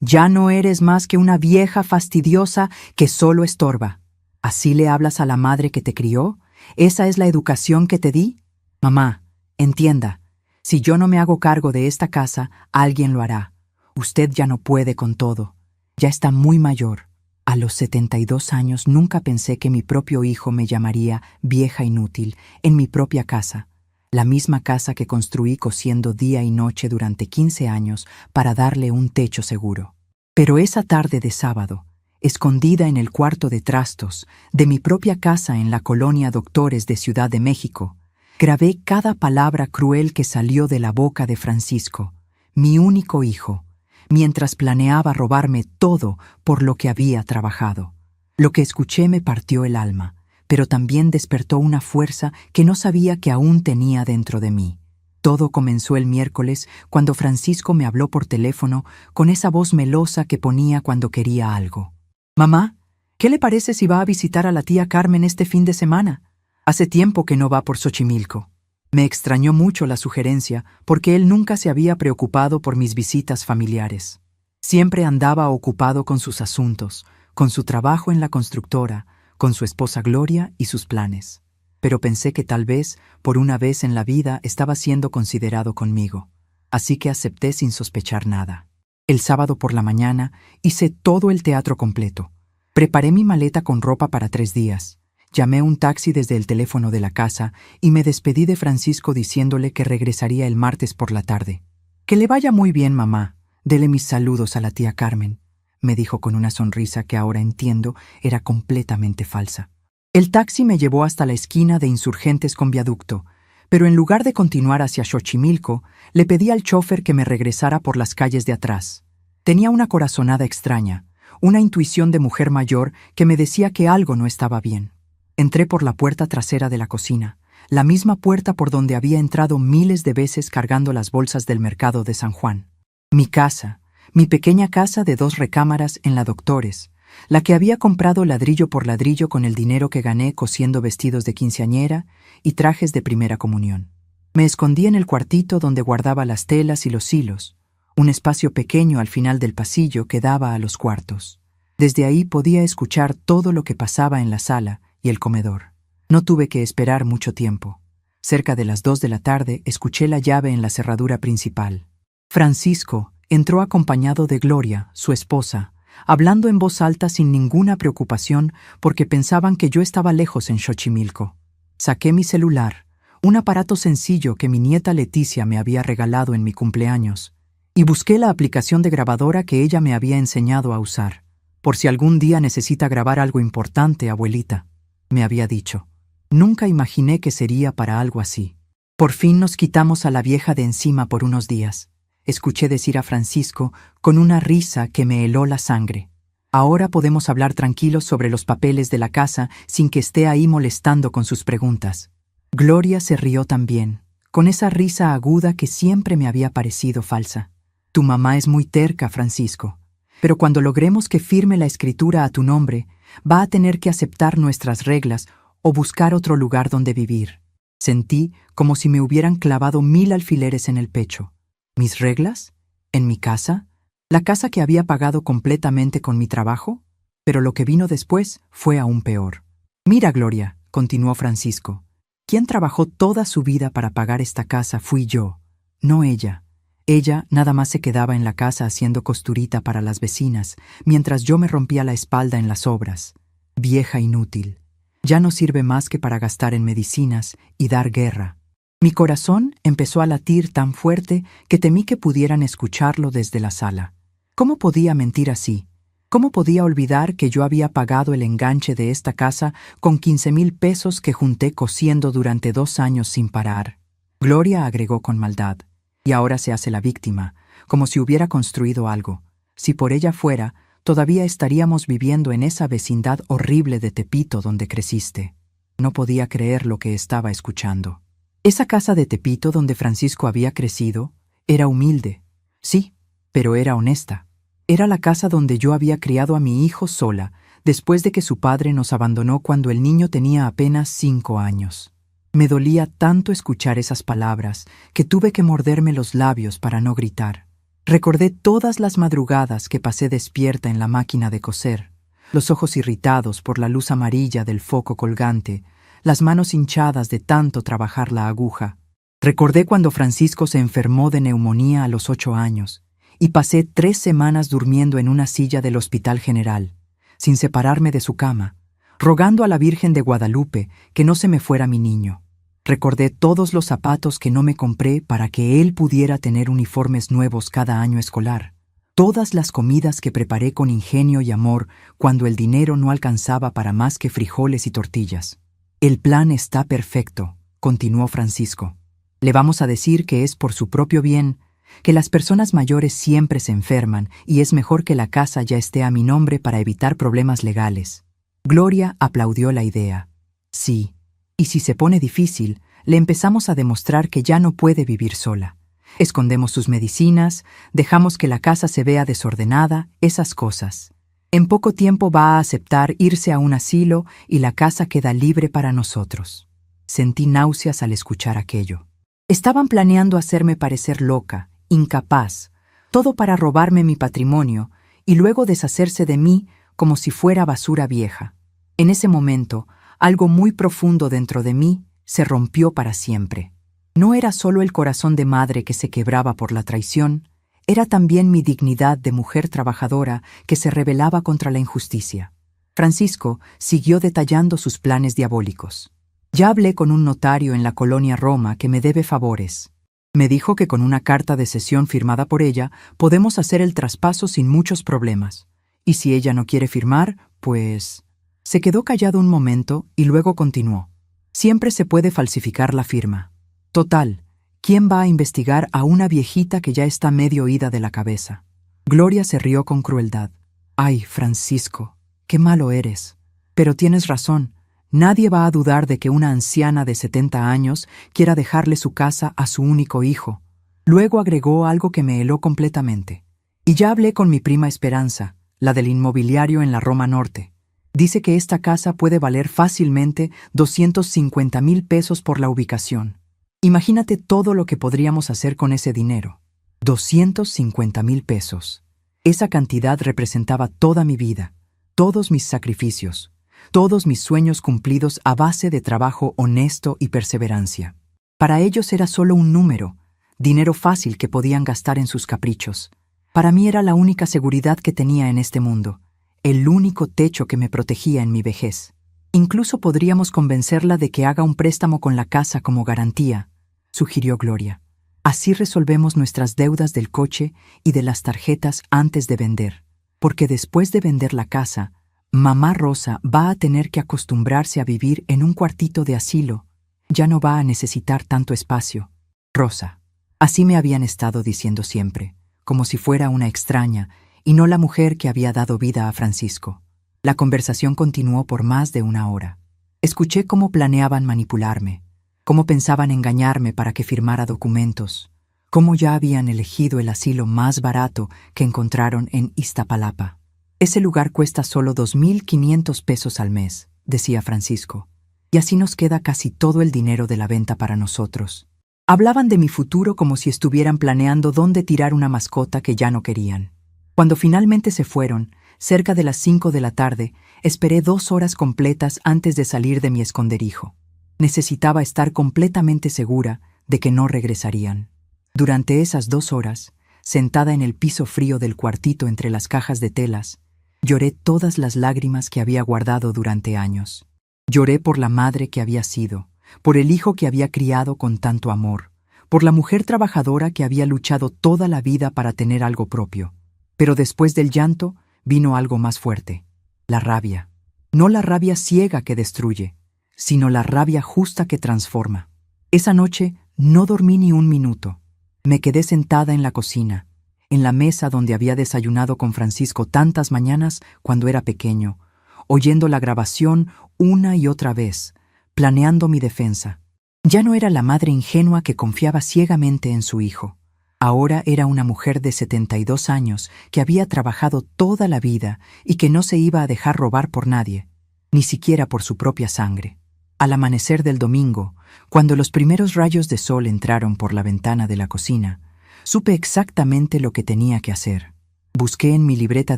Ya no eres más que una vieja fastidiosa que solo estorba. ¿Así le hablas a la madre que te crió? ¿Esa es la educación que te di? Mamá, entienda, si yo no me hago cargo de esta casa, alguien lo hará. Usted ya no puede con todo. Ya está muy mayor. A los 72 años nunca pensé que mi propio hijo me llamaría vieja inútil en mi propia casa, la misma casa que construí cosiendo día y noche durante 15 años para darle un techo seguro. Pero esa tarde de sábado, escondida en el cuarto de trastos de mi propia casa en la colonia Doctores de Ciudad de México, grabé cada palabra cruel que salió de la boca de Francisco, mi único hijo, mientras planeaba robarme todo por lo que había trabajado. Lo que escuché me partió el alma, pero también despertó una fuerza que no sabía que aún tenía dentro de mí. Todo comenzó el miércoles cuando Francisco me habló por teléfono con esa voz melosa que ponía cuando quería algo. «Mamá, ¿qué le parece si va a visitar a la tía Carmen este fin de semana? Hace tiempo que no va por Xochimilco». Me extrañó mucho la sugerencia porque él nunca se había preocupado por mis visitas familiares. Siempre andaba ocupado con sus asuntos, con su trabajo en la constructora, con su esposa Gloria y sus planes. Pero pensé que tal vez, por una vez en la vida, estaba siendo considerado conmigo. Así que acepté sin sospechar nada. El sábado por la mañana hice todo el teatro completo. Preparé mi maleta con ropa para 3 días. Llamé un taxi desde el teléfono de la casa y me despedí de Francisco diciéndole que regresaría el martes por la tarde. «Que le vaya muy bien, mamá. Dele mis saludos a la tía Carmen», me dijo con una sonrisa que ahora entiendo era completamente falsa. El taxi me llevó hasta la esquina de Insurgentes con Viaducto, pero en lugar de continuar hacia Xochimilco, le pedí al chofer que me regresara por las calles de atrás. Tenía una corazonada extraña, una intuición de mujer mayor que me decía que algo no estaba bien. Entré por la puerta trasera de la cocina, la misma puerta por donde había entrado miles de veces cargando las bolsas del mercado de San Juan. Mi casa, mi pequeña casa de 2 recámaras en la Doctores, la que había comprado ladrillo por ladrillo con el dinero que gané cosiendo vestidos de quinceañera y trajes de primera comunión. Me escondí en el cuartito donde guardaba las telas y los hilos, un espacio pequeño al final del pasillo que daba a los cuartos. Desde ahí podía escuchar todo lo que pasaba en la sala y el comedor. No tuve que esperar mucho tiempo. Cerca de las 2 de la tarde escuché la llave en la cerradura principal. Francisco entró acompañado de Gloria, su esposa, hablando en voz alta sin ninguna preocupación porque pensaban que yo estaba lejos en Xochimilco. Saqué mi celular, un aparato sencillo que mi nieta Leticia me había regalado en mi cumpleaños, y busqué la aplicación de grabadora que ella me había enseñado a usar. «Por si algún día necesita grabar algo importante, abuelita», me había dicho. Nunca imaginé que sería para algo así. «Por fin nos quitamos a la vieja de encima por unos días», escuché decir a Francisco con una risa que me heló la sangre. «Ahora podemos hablar tranquilos sobre los papeles de la casa sin que esté ahí molestando con sus preguntas». Gloria se rió también, con esa risa aguda que siempre me había parecido falsa. «Tu mamá es muy terca, Francisco, pero cuando logremos que firme la escritura a tu nombre, va a tener que aceptar nuestras reglas o buscar otro lugar donde vivir». Sentí como si me hubieran clavado 1000 alfileres en el pecho. ¿Mis reglas? ¿En mi casa? ¿La casa que había pagado completamente con mi trabajo? Pero lo que vino después fue aún peor. «Mira, Gloria», continuó Francisco, «quien trabajó toda su vida para pagar esta casa fui yo, no ella. Ella nada más se quedaba en la casa haciendo costurita para las vecinas, mientras yo me rompía la espalda en las obras. Vieja inútil. Ya no sirve más que para gastar en medicinas y dar guerra». Mi corazón empezó a latir tan fuerte que temí que pudieran escucharlo desde la sala. ¿Cómo podía mentir así? ¿Cómo podía olvidar que yo había pagado el enganche de esta casa con 15,000 pesos que junté cosiendo durante 2 años sin parar? Gloria agregó con maldad. «Y ahora se hace la víctima, como si hubiera construido algo. Si por ella fuera, todavía estaríamos viviendo en esa vecindad horrible de Tepito donde creciste». No podía creer lo que estaba escuchando. Esa casa de Tepito donde Francisco había crecido era humilde, sí, pero era honesta. Era la casa donde yo había criado a mi hijo sola, después de que su padre nos abandonó cuando el niño tenía apenas 5 años. Me dolía tanto escuchar esas palabras que tuve que morderme los labios para no gritar. Recordé todas las madrugadas que pasé despierta en la máquina de coser, los ojos irritados por la luz amarilla del foco colgante, las manos hinchadas de tanto trabajar la aguja. Recordé cuando Francisco se enfermó de neumonía a los 8 años y pasé 3 semanas durmiendo en una silla del Hospital General, sin separarme de su cama, rogando a la Virgen de Guadalupe que no se me fuera mi niño. Recordé todos los zapatos que no me compré para que él pudiera tener uniformes nuevos cada año escolar, todas las comidas que preparé con ingenio y amor cuando el dinero no alcanzaba para más que frijoles y tortillas. El plan está perfecto, continuó Francisco. Le vamos a decir que es por su propio bien, que las personas mayores siempre se enferman y es mejor que la casa ya esté a mi nombre para evitar problemas legales. Gloria aplaudió la idea. Sí, y si se pone difícil, le empezamos a demostrar que ya no puede vivir sola. Escondemos sus medicinas, dejamos que la casa se vea desordenada, esas cosas. En poco tiempo va a aceptar irse a un asilo y la casa queda libre para nosotros. Sentí náuseas al escuchar aquello. Estaban planeando hacerme parecer loca, incapaz, todo para robarme mi patrimonio y luego deshacerse de mí como si fuera basura vieja. En ese momento, algo muy profundo dentro de mí se rompió para siempre. No era solo el corazón de madre que se quebraba por la traición, era también mi dignidad de mujer trabajadora que se rebelaba contra la injusticia. Francisco siguió detallando sus planes diabólicos. Ya hablé con un notario en la colonia Roma que me debe favores. Me dijo que con una carta de cesión firmada por ella podemos hacer el traspaso sin muchos problemas. Y si ella no quiere firmar, pues... Se quedó callado un momento y luego continuó. Siempre se puede falsificar la firma. Total, ¿quién va a investigar a una viejita que ya está medio ida de la cabeza? Gloria se rió con crueldad. Ay, Francisco, qué malo eres. Pero tienes razón. Nadie va a dudar de que una anciana de 70 años quiera dejarle su casa a su único hijo. Luego agregó algo que me heló completamente. Y ya hablé con mi prima Esperanza, la del inmobiliario en la Roma Norte. Dice que esta casa puede valer fácilmente 250,000 pesos por la ubicación. Imagínate todo lo que podríamos hacer con ese dinero. 250,000 pesos. Esa cantidad representaba toda mi vida, todos mis sacrificios, todos mis sueños cumplidos a base de trabajo honesto y perseverancia. Para ellos era solo un número, dinero fácil que podían gastar en sus caprichos. Para mí era la única seguridad que tenía en este mundo, el único techo que me protegía en mi vejez. Incluso podríamos convencerla de que haga un préstamo con la casa como garantía, sugirió Gloria. Así resolvemos nuestras deudas del coche y de las tarjetas antes de vender, porque después de vender la casa, mamá Rosa va a tener que acostumbrarse a vivir en un cuartito de asilo. Ya no va a necesitar tanto espacio. Rosa. Así me habían estado diciendo siempre, como si fuera una extraña y no la mujer que había dado vida a Francisco. La conversación continuó por más de 1 hora. Escuché cómo planeaban manipularme, cómo pensaban engañarme para que firmara documentos, cómo ya habían elegido el asilo más barato que encontraron en Iztapalapa. Ese lugar cuesta solo 2,500 pesos al mes, decía Francisco, y así nos queda casi todo el dinero de la venta para nosotros. Hablaban de mi futuro como si estuvieran planeando dónde tirar una mascota que ya no querían. Cuando finalmente se fueron, cerca de las 5 de la tarde, esperé 2 horas completas antes de salir de mi esconderijo. Necesitaba estar completamente segura de que no regresarían. Durante esas 2 horas, sentada en el piso frío del cuartito entre las cajas de telas, lloré todas las lágrimas que había guardado durante años. Lloré por la madre que había sido, por el hijo que había criado con tanto amor, por la mujer trabajadora que había luchado toda la vida para tener algo propio. Pero después del llanto vino algo más fuerte, la rabia. No la rabia ciega que destruye, sino la rabia justa que transforma. Esa noche no dormí ni un minuto. Me quedé sentada en la cocina, en la mesa donde había desayunado con Francisco tantas mañanas cuando era pequeño, oyendo la grabación una y otra vez, planeando mi defensa. Ya no era la madre ingenua que confiaba ciegamente en su hijo. Ahora era una mujer de 72 años que había trabajado toda la vida y que no se iba a dejar robar por nadie, ni siquiera por su propia sangre. Al amanecer del domingo, cuando los primeros rayos de sol entraron por la ventana de la cocina, Supe exactamente lo que tenía que hacer. Busqué en mi libreta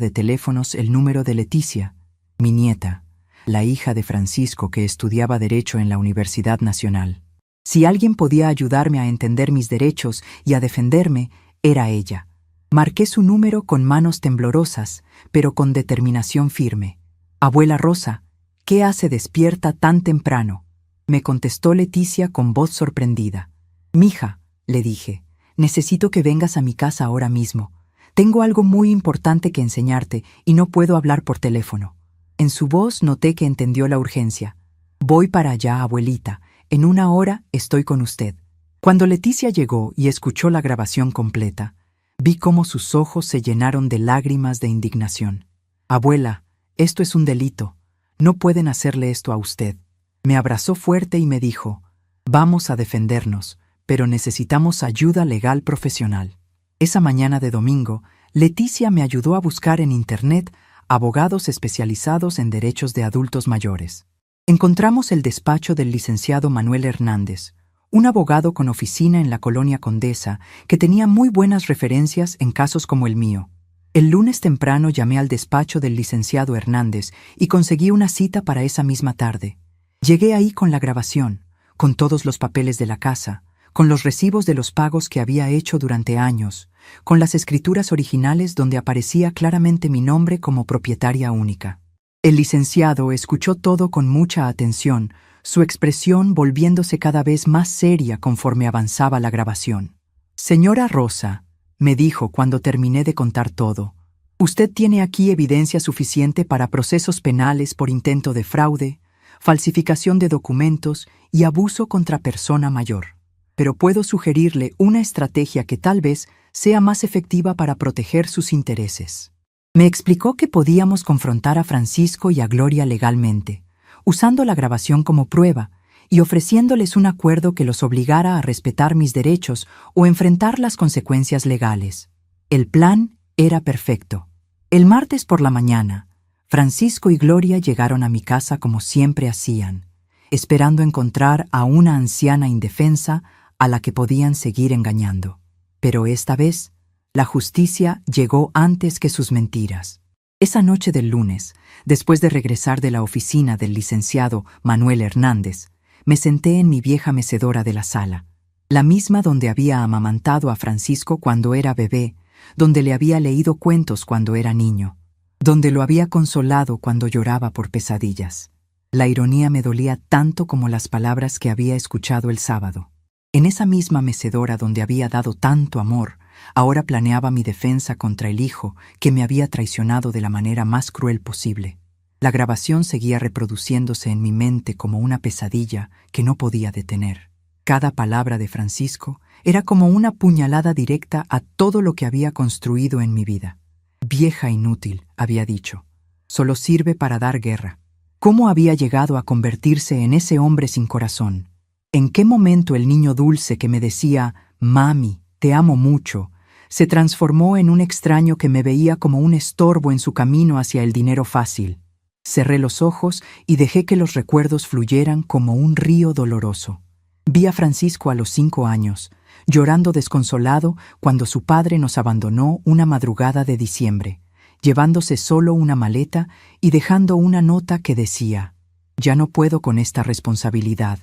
de teléfonos el número de Leticia, mi nieta, la hija de Francisco que estudiaba Derecho en la Universidad Nacional. Si alguien podía ayudarme a entender mis derechos y a defenderme, era ella. Marqué su número con manos temblorosas, pero con determinación firme. «Abuela Rosa, ¿qué hace despierta tan temprano?», me contestó Leticia con voz sorprendida. «Mija», le dije, «necesito que vengas a mi casa ahora mismo. Tengo algo muy importante que enseñarte y no puedo hablar por teléfono». En su voz noté que entendió la urgencia. «Voy para allá, abuelita. En 1 hora estoy con usted». Cuando Leticia llegó y escuchó la grabación completa, vi cómo sus ojos se llenaron de lágrimas de indignación. «Abuela, esto es un delito. No pueden hacerle esto a usted». Me abrazó fuerte y me dijo, «Vamos a defendernos, pero necesitamos ayuda legal profesional». Esa mañana de domingo, Leticia me ayudó a buscar en Internet abogados especializados en derechos de adultos mayores. Encontramos el despacho del licenciado Manuel Hernández, un abogado con oficina en la Colonia Condesa que tenía muy buenas referencias en casos como el mío. El lunes temprano llamé al despacho del licenciado Hernández y conseguí una cita para esa misma tarde. Llegué ahí con la grabación, con todos los papeles de la casa, con los recibos de los pagos que había hecho durante años, con las escrituras originales donde aparecía claramente mi nombre como propietaria única. El licenciado escuchó todo con mucha atención, su expresión volviéndose cada vez más seria conforme avanzaba la grabación. «Señora Rosa», me dijo cuando terminé de contar todo, «usted tiene aquí evidencia suficiente para procesos penales por intento de fraude, falsificación de documentos y abuso contra persona mayor. Pero puedo sugerirle una estrategia que tal vez sea más efectiva para proteger sus intereses». Me explicó que podíamos confrontar a Francisco y a Gloria legalmente, usando la grabación como prueba y ofreciéndoles un acuerdo que los obligara a respetar mis derechos o enfrentar las consecuencias legales. El plan era perfecto. El martes por la mañana, Francisco y Gloria llegaron a mi casa como siempre hacían, esperando encontrar a una anciana indefensa a la que podían seguir engañando. Pero esta vez, la justicia llegó antes que sus mentiras. Esa noche del lunes, después de regresar de la oficina del licenciado Manuel Hernández, me senté en mi vieja mecedora de la sala, la misma donde había amamantado a Francisco cuando era bebé, donde le había leído cuentos cuando era niño, donde lo había consolado cuando lloraba por pesadillas. La ironía me dolía tanto como las palabras que había escuchado el sábado. En esa misma mecedora donde había dado tanto amor, ahora planeaba mi defensa contra el hijo que me había traicionado de la manera más cruel posible. La grabación seguía reproduciéndose en mi mente como una pesadilla que no podía detener. Cada palabra de Francisco era como una puñalada directa a todo lo que había construido en mi vida. «Vieja inútil», había dicho, «solo sirve para dar guerra». ¿Cómo había llegado a convertirse en ese hombre sin corazón? ¿En qué momento el niño dulce que me decía «Mami, te amo mucho», se transformó en un extraño que me veía como un estorbo en su camino hacia el dinero fácil? Cerré los ojos y dejé que los recuerdos fluyeran como un río doloroso. Vi a Francisco a los 5 años, llorando desconsolado cuando su padre nos abandonó una madrugada de diciembre, llevándose solo una maleta y dejando una nota que decía: «Ya no puedo con esta responsabilidad».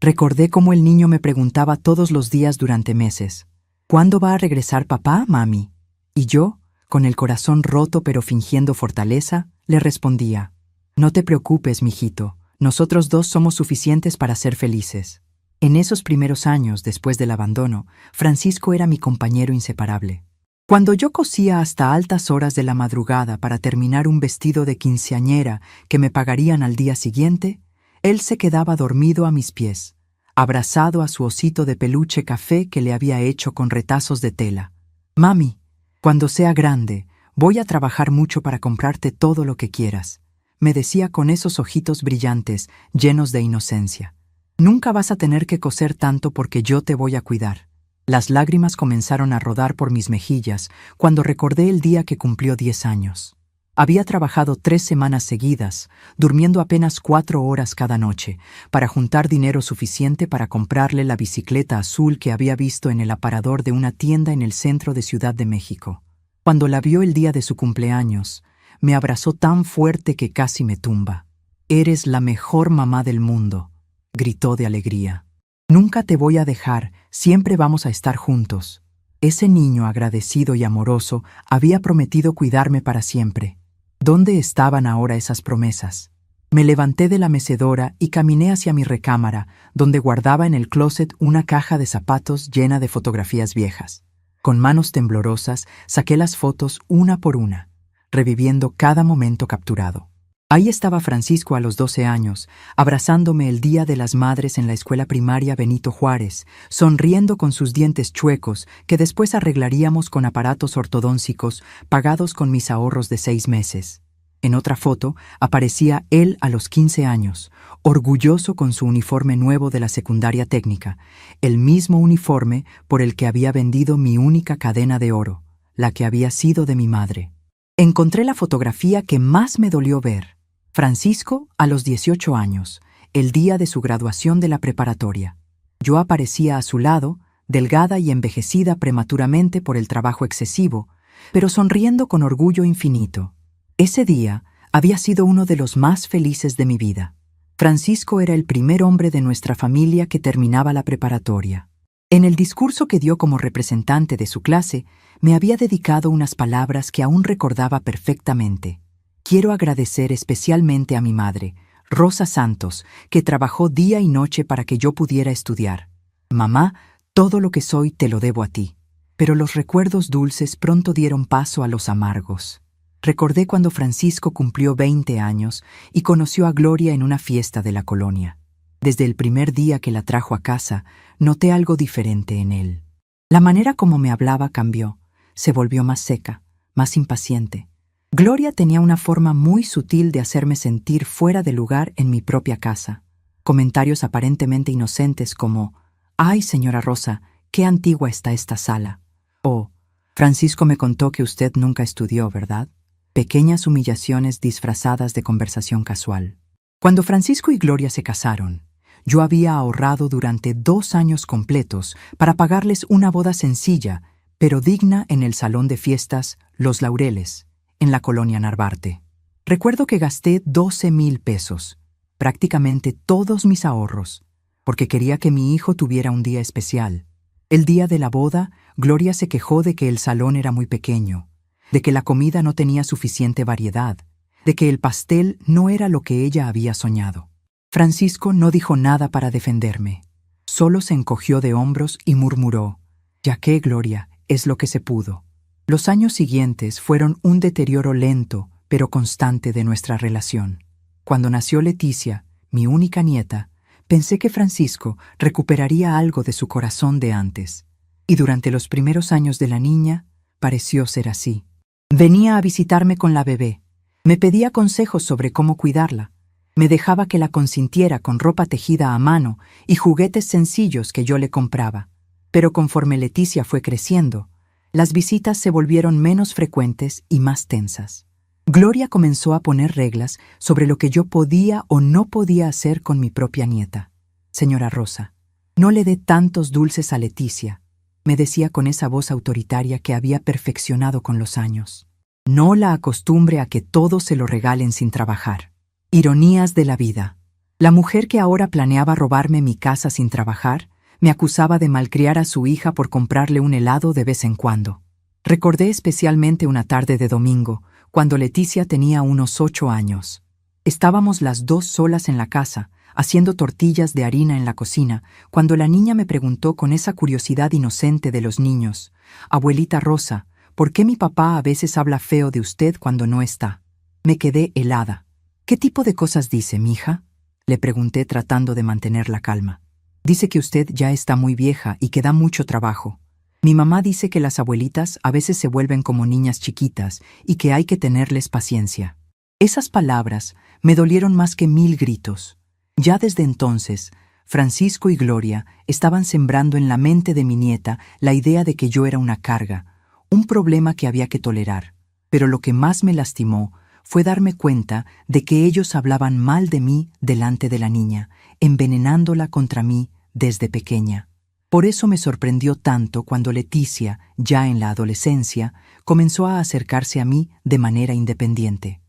Recordé cómo el niño me preguntaba todos los días durante meses: «¿Cuándo va a regresar papá, mami?». Y yo, con el corazón roto pero fingiendo fortaleza, le respondía: «No te preocupes, mijito, nosotros dos somos suficientes para ser felices». En esos primeros años, después del abandono, Francisco era mi compañero inseparable. Cuando yo cosía hasta altas horas de la madrugada para terminar un vestido de quinceañera que me pagarían al día siguiente, él se quedaba dormido a mis pies, abrazado a su osito de peluche café que le había hecho con retazos de tela. «Mami, cuando sea grande, voy a trabajar mucho para comprarte todo lo que quieras», me decía con esos ojitos brillantes, llenos de inocencia. «Nunca vas a tener que coser tanto porque yo te voy a cuidar». Las lágrimas comenzaron a rodar por mis mejillas cuando recordé el día que cumplió 10 años. Había trabajado 3 semanas seguidas, durmiendo apenas 4 horas cada noche, para juntar dinero suficiente para comprarle la bicicleta azul que había visto en el aparador de una tienda en el centro de Ciudad de México. Cuando la vio el día de su cumpleaños, me abrazó tan fuerte que casi me tumba. «Eres la mejor mamá del mundo», gritó de alegría. «Nunca te voy a dejar, siempre vamos a estar juntos». Ese niño agradecido y amoroso había prometido cuidarme para siempre. ¿Dónde estaban ahora esas promesas? Me levanté de la mecedora y caminé hacia mi recámara, donde guardaba en el closet una caja de zapatos llena de fotografías viejas. Con manos temblorosas saqué las fotos una por una, reviviendo cada momento capturado. Ahí estaba Francisco a los 12 años, abrazándome el Día de las Madres en la escuela primaria Benito Juárez, sonriendo con sus dientes chuecos que después arreglaríamos con aparatos ortodóncicos pagados con mis ahorros de 6 meses. En otra foto aparecía él a los 15 años, orgulloso con su uniforme nuevo de la secundaria técnica, el mismo uniforme por el que había vendido mi única cadena de oro, la que había sido de mi madre. Encontré la fotografía que más me dolió ver. Francisco a los 18 años, el día de su graduación de la preparatoria. Yo aparecía a su lado, delgada y envejecida prematuramente por el trabajo excesivo, pero sonriendo con orgullo infinito. Ese día había sido uno de los más felices de mi vida. Francisco era el primer hombre de nuestra familia que terminaba la preparatoria. En el discurso que dio como representante de su clase, me había dedicado unas palabras que aún recordaba perfectamente. Quiero agradecer especialmente a mi madre, Rosa Santos, que trabajó día y noche para que yo pudiera estudiar. Mamá, todo lo que soy te lo debo a ti. Pero los recuerdos dulces pronto dieron paso a los amargos. Recordé cuando Francisco cumplió 20 años y conoció a Gloria en una fiesta de la colonia. Desde el primer día que la trajo a casa, noté algo diferente en él. La manera como me hablaba cambió, se volvió más seca, más impaciente. Gloria tenía una forma muy sutil de hacerme sentir fuera de lugar en mi propia casa. Comentarios aparentemente inocentes como «Ay, señora Rosa, qué antigua está esta sala». O «Francisco me contó que usted nunca estudió, ¿verdad?». Pequeñas humillaciones disfrazadas de conversación casual. Cuando Francisco y Gloria se casaron, yo había ahorrado durante 2 años completos para pagarles una boda sencilla, pero digna en el salón de fiestas Los Laureles, en la colonia Narvarte. Recuerdo que gasté 12,000 pesos, prácticamente todos mis ahorros, porque quería que mi hijo tuviera un día especial. El día de la boda, Gloria se quejó de que el salón era muy pequeño, de que la comida no tenía suficiente variedad, de que el pastel no era lo que ella había soñado. Francisco no dijo nada para defenderme. Solo se encogió de hombros y murmuró: «Ya que, Gloria, es lo que se pudo». Los años siguientes fueron un deterioro lento, pero constante de nuestra relación. Cuando nació Leticia, mi única nieta, pensé que Francisco recuperaría algo de su corazón de antes. Y durante los primeros años de la niña, pareció ser así. Venía a visitarme con la bebé. Me pedía consejos sobre cómo cuidarla. Me dejaba que la consintiera con ropa tejida a mano y juguetes sencillos que yo le compraba. Pero conforme Leticia fue creciendo, las visitas se volvieron menos frecuentes y más tensas. Gloria comenzó a poner reglas sobre lo que yo podía o no podía hacer con mi propia nieta. «Señora Rosa, no le dé tantos dulces a Leticia», me decía con esa voz autoritaria que había perfeccionado con los años. «No la acostumbre a que todo se lo regalen sin trabajar». Ironías de la vida. La mujer que ahora planeaba robarme mi casa sin trabajar me acusaba de malcriar a su hija por comprarle un helado de vez en cuando. Recordé especialmente una tarde de domingo, cuando Leticia tenía unos 8 años. Estábamos las 2 solas en la casa, haciendo tortillas de harina en la cocina, cuando la niña me preguntó con esa curiosidad inocente de los niños: «Abuelita Rosa, ¿por qué mi papá a veces habla feo de usted cuando no está?». Me quedé helada. «¿Qué tipo de cosas dice, mija?», le pregunté tratando de mantener la calma. «Dice que usted ya está muy vieja y que da mucho trabajo. Mi mamá dice que las abuelitas a veces se vuelven como niñas chiquitas y que hay que tenerles paciencia». Esas palabras me dolieron más que 1000 gritos. Ya desde entonces, Francisco y Gloria estaban sembrando en la mente de mi nieta la idea de que yo era una carga, un problema que había que tolerar. Pero lo que más me lastimó fue darme cuenta de que ellos hablaban mal de mí delante de la niña, envenenándola contra mí desde pequeña. Por eso me sorprendió tanto cuando Leticia, ya en la adolescencia, comenzó a acercarse a mí de manera independiente.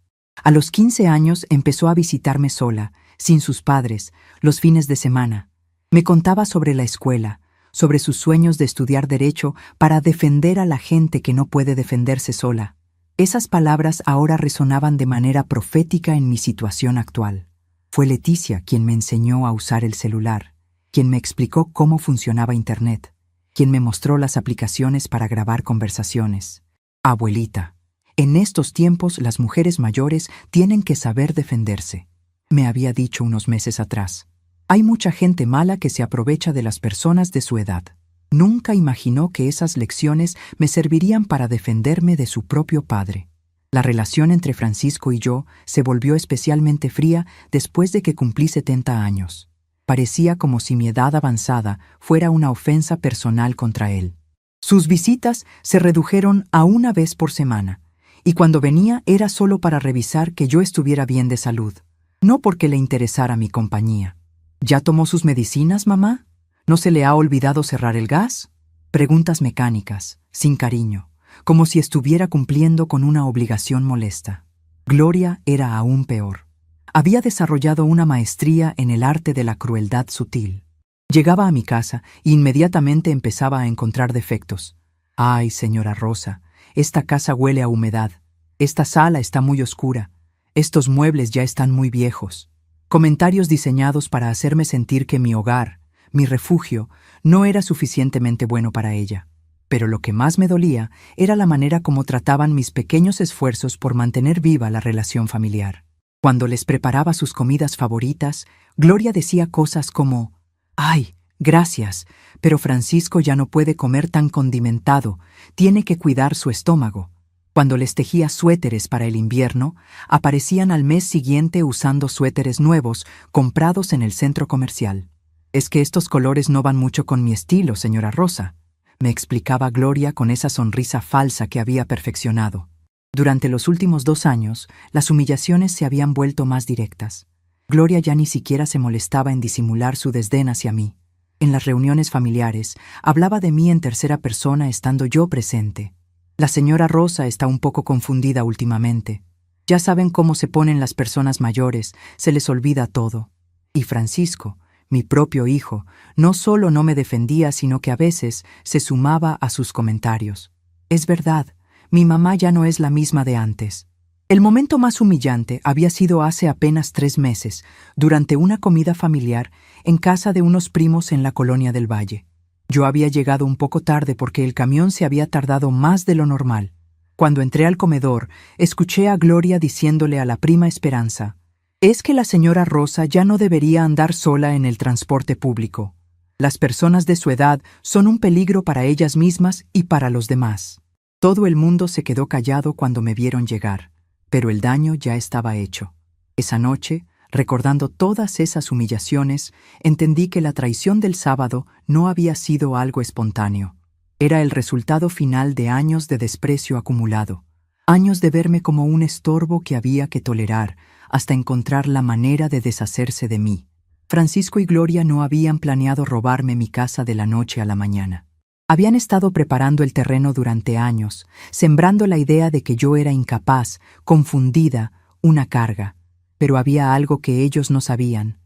A los 15 años empezó a visitarme sola, sin sus padres, los fines de semana. Me contaba sobre la escuela, sobre sus sueños de estudiar derecho para defender a la gente que no puede defenderse sola. Esas palabras ahora resonaban de manera profética en mi situación actual. Fue Leticia quien me enseñó a usar el celular, quien me explicó cómo funcionaba Internet, quien me mostró las aplicaciones para grabar conversaciones. Abuelita, en estos tiempos las mujeres mayores tienen que saber defenderse, me había dicho unos meses atrás. Hay mucha gente mala que se aprovecha de las personas de su edad. Nunca imaginó que esas lecciones me servirían para defenderme de su propio padre. La relación entre Francisco y yo se volvió especialmente fría después de que cumplí 70 años. Parecía como si mi edad avanzada fuera una ofensa personal contra él. Sus visitas se redujeron a una vez por semana, y cuando venía era solo para revisar que yo estuviera bien de salud, no porque le interesara mi compañía. ¿Ya tomó sus medicinas, mamá? ¿No se le ha olvidado cerrar el gas? Preguntas mecánicas, sin cariño, como si estuviera cumpliendo con una obligación molesta. Gloria era aún peor. Había desarrollado una maestría en el arte de la crueldad sutil. Llegaba a mi casa e inmediatamente empezaba a encontrar defectos. Ay, señora Rosa, esta casa huele a humedad. Esta sala está muy oscura. Estos muebles ya están muy viejos. Comentarios diseñados para hacerme sentir que mi hogar, mi refugio, no era suficientemente bueno para ella. Pero lo que más me dolía era la manera como trataban mis pequeños esfuerzos por mantener viva la relación familiar. Cuando les preparaba sus comidas favoritas, Gloria decía cosas como: «Ay, gracias, pero Francisco ya no puede comer tan condimentado, tiene que cuidar su estómago». Cuando les tejía suéteres para el invierno, aparecían al mes siguiente usando suéteres nuevos comprados en el centro comercial. «Es que estos colores no van mucho con mi estilo, señora Rosa», me explicaba Gloria con esa sonrisa falsa que había perfeccionado. Durante los últimos 2 años, las humillaciones se habían vuelto más directas. Gloria ya ni siquiera se molestaba en disimular su desdén hacia mí. En las reuniones familiares, hablaba de mí en tercera persona estando yo presente. «La señora Rosa está un poco confundida últimamente. Ya saben cómo se ponen las personas mayores, se les olvida todo». Y Francisco, mi propio hijo, no solo no me defendía, sino que a veces se sumaba a sus comentarios. Es verdad, mi mamá ya no es la misma de antes. El momento más humillante había sido hace apenas 3 meses, durante una comida familiar en casa de unos primos en la Colonia del Valle. Yo había llegado un poco tarde porque el camión se había tardado más de lo normal. Cuando entré al comedor, escuché a Gloria diciéndole a la prima Esperanza: «Es que la señora Rosa ya no debería andar sola en el transporte público. Las personas de su edad son un peligro para ellas mismas y para los demás». Todo el mundo se quedó callado cuando me vieron llegar, pero el daño ya estaba hecho. Esa noche, recordando todas esas humillaciones, entendí que la traición del sábado no había sido algo espontáneo. Era el resultado final de años de desprecio acumulado, años de verme como un estorbo que había que tolerar hasta encontrar la manera de deshacerse de mí. Francisco y Gloria no habían planeado robarme mi casa de la noche a la mañana. Habían estado preparando el terreno durante años, sembrando la idea de que yo era incapaz, confundida, una carga. Pero había algo que ellos no sabían,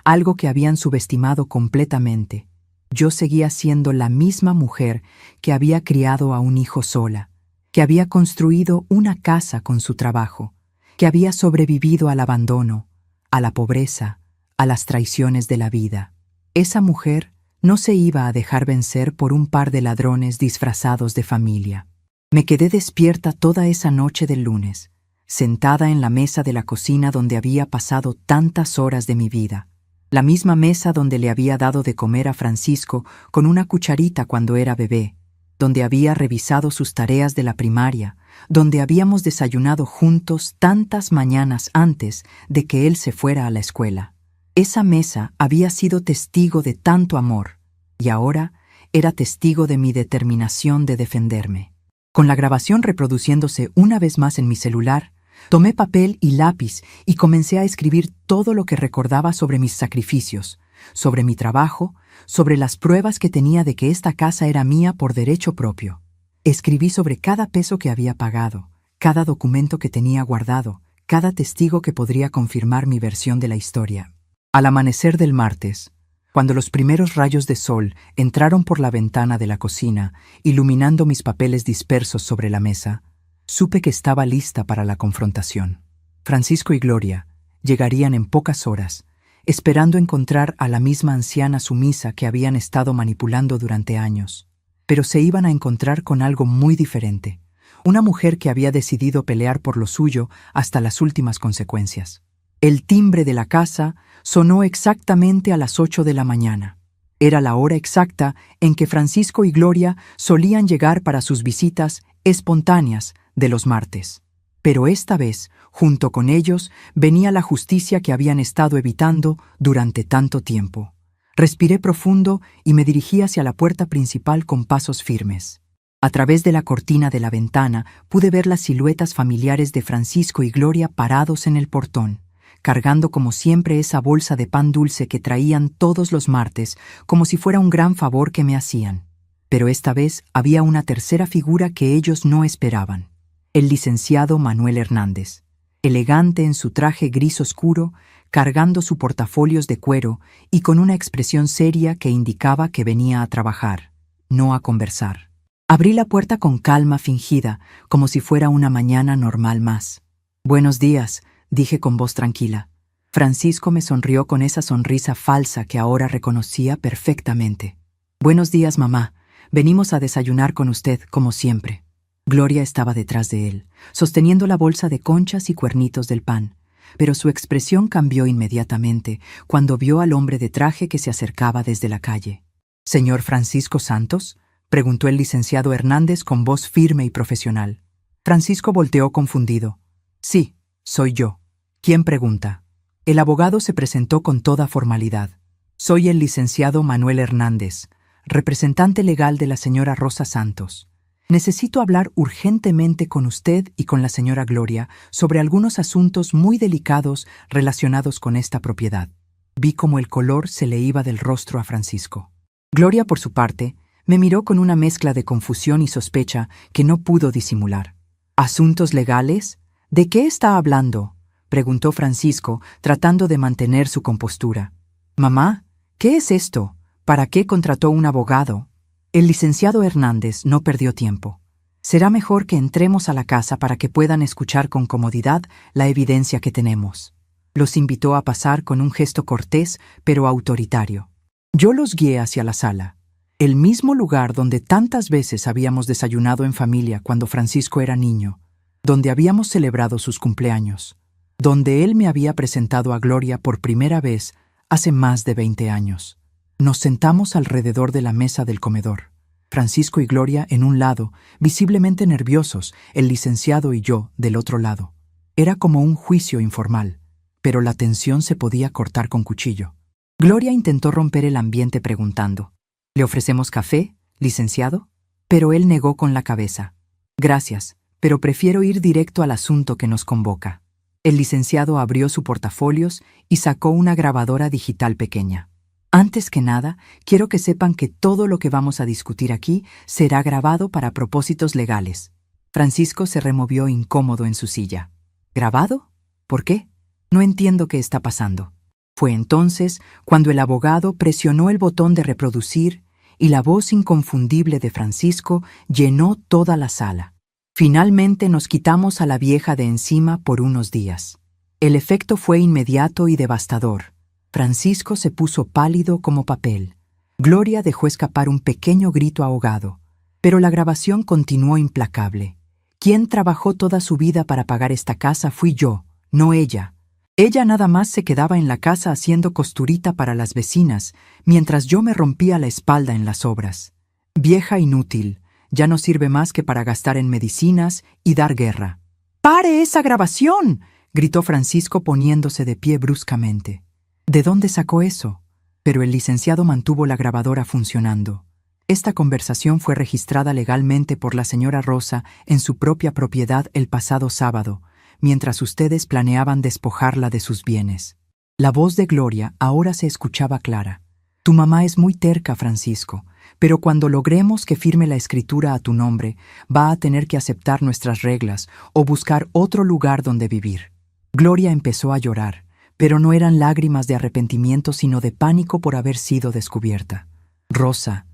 algo que habían subestimado completamente. Yo seguía siendo la misma mujer que había criado a un hijo sola, que había construido una casa con su trabajo, que había sobrevivido al abandono, a la pobreza, a las traiciones de la vida. Esa mujer no se iba a dejar vencer por un par de ladrones disfrazados de familia. Me quedé despierta toda esa noche del lunes, sentada en la mesa de la cocina donde había pasado tantas horas de mi vida, la misma mesa donde le había dado de comer a Francisco con una cucharita cuando era bebé, donde había revisado sus tareas de la primaria, donde habíamos desayunado juntos tantas mañanas antes de que él se fuera a la escuela. Esa mesa había sido testigo de tanto amor, y ahora era testigo de mi determinación de defenderme. Con la grabación reproduciéndose una vez más en mi celular, Tomé papel y lápiz y comencé a escribir todo lo que recordaba sobre mis sacrificios, sobre mi trabajo, sobre las pruebas que tenía de que esta casa era mía por derecho propio. Escribí sobre cada peso que había pagado, cada documento que tenía guardado, cada testigo que podría confirmar mi versión de la historia. Al amanecer del martes, cuando los primeros rayos de sol entraron por la ventana de la cocina, iluminando mis papeles dispersos sobre la mesa, supe que estaba lista para la confrontación. Francisco y Gloria llegarían en pocas horas, esperando encontrar a la misma anciana sumisa que habían estado manipulando durante años. Pero se iban a encontrar con algo muy diferente, una mujer que había decidido pelear por lo suyo hasta las últimas consecuencias. El timbre de la casa sonó exactamente a las 8 de la mañana. Era la hora exacta en que Francisco y Gloria solían llegar para sus visitas espontáneas de los martes. Pero esta vez, junto con ellos, venía la justicia que habían estado evitando durante tanto tiempo. Respiré profundo y me dirigí hacia la puerta principal con pasos firmes. A través de la cortina de la ventana pude ver las siluetas familiares de Francisco y Gloria parados en el portón, cargando como siempre esa bolsa de pan dulce que traían todos los martes, como si fuera un gran favor que me hacían. Pero esta vez había una tercera figura que ellos no esperaban: el licenciado Manuel Hernández, elegante en su traje gris oscuro, cargando su portafolios de cuero y con una expresión seria que indicaba que venía a trabajar, no a conversar. Abrí la puerta con calma fingida, como si fuera una mañana normal más. «Buenos días», dije con voz tranquila. Francisco me sonrió con esa sonrisa falsa que ahora reconocía perfectamente. «Buenos días, mamá. Venimos a desayunar con usted, como siempre». Gloria estaba detrás de él, sosteniendo la bolsa de conchas y cuernitos del pan, pero su expresión cambió inmediatamente cuando vio al hombre de traje que se acercaba desde la calle. «¿Señor Francisco Santos?», preguntó el licenciado Hernández con voz firme y profesional. Francisco volteó confundido. «Sí, soy yo». «¿Quién pregunta?». El abogado se presentó con toda formalidad. «Soy el licenciado Manuel Hernández, representante legal de la señora Rosa Santos. Necesito hablar urgentemente con usted y con la señora Gloria sobre algunos asuntos muy delicados relacionados con esta propiedad». Vi cómo el color se le iba del rostro a Francisco. Gloria, por su parte, me miró con una mezcla de confusión y sospecha que no pudo disimular. «¿Asuntos legales? ¿De qué está hablando?», preguntó Francisco, tratando de mantener su compostura. «Mamá, ¿qué es esto? ¿Para qué contrató un abogado?». El licenciado Hernández no perdió tiempo. «Será mejor que entremos a la casa para que puedan escuchar con comodidad la evidencia que tenemos». Los invitó a pasar con un gesto cortés pero autoritario. Yo los guié hacia la sala, el mismo lugar donde tantas veces habíamos desayunado en familia cuando Francisco era niño, donde habíamos celebrado sus cumpleaños, donde él me había presentado a Gloria por primera vez hace más de 20 años. Nos sentamos alrededor de la mesa del comedor. Francisco y Gloria en un lado, visiblemente nerviosos, el licenciado y yo del otro lado. Era como un juicio informal, pero la tensión se podía cortar con cuchillo. Gloria intentó romper el ambiente preguntando: «¿Le ofrecemos café, licenciado?». Pero él negó con la cabeza. «Gracias, pero prefiero ir directo al asunto que nos convoca». El licenciado abrió su portafolios y sacó una grabadora digital pequeña. «Antes que nada, quiero que sepan que todo lo que vamos a discutir aquí será grabado para propósitos legales». Francisco se removió incómodo en su silla. «¿Grabado? ¿Por qué? No entiendo qué está pasando». Fue entonces cuando el abogado presionó el botón de reproducir y la voz inconfundible de Francisco llenó toda la sala. Finalmente nos quitamos a la vieja de encima por unos días. El efecto fue inmediato y devastador. Francisco se puso pálido como papel. Gloria dejó escapar un pequeño grito ahogado, pero la grabación continuó implacable. Quien trabajó toda su vida para pagar esta casa fui yo, no ella. Ella nada más se quedaba en la casa haciendo costurita para las vecinas, mientras yo me rompía la espalda en las obras. Vieja inútil, ya no sirve más que para gastar en medicinas y dar guerra. «¡Pare esa grabación!», gritó Francisco poniéndose de pie bruscamente. ¿De dónde sacó eso? Pero el licenciado mantuvo la grabadora funcionando. Esta conversación fue registrada legalmente por la señora Rosa en su propia propiedad el pasado sábado, mientras ustedes planeaban despojarla de sus bienes. La voz de Gloria ahora se escuchaba clara. Tu mamá es muy terca, Francisco, pero cuando logremos que firme la escritura a tu nombre, va a tener que aceptar nuestras reglas o buscar otro lugar donde vivir. Gloria empezó a llorar, pero no eran lágrimas de arrepentimiento sino de pánico por haber sido descubierta. Rosa,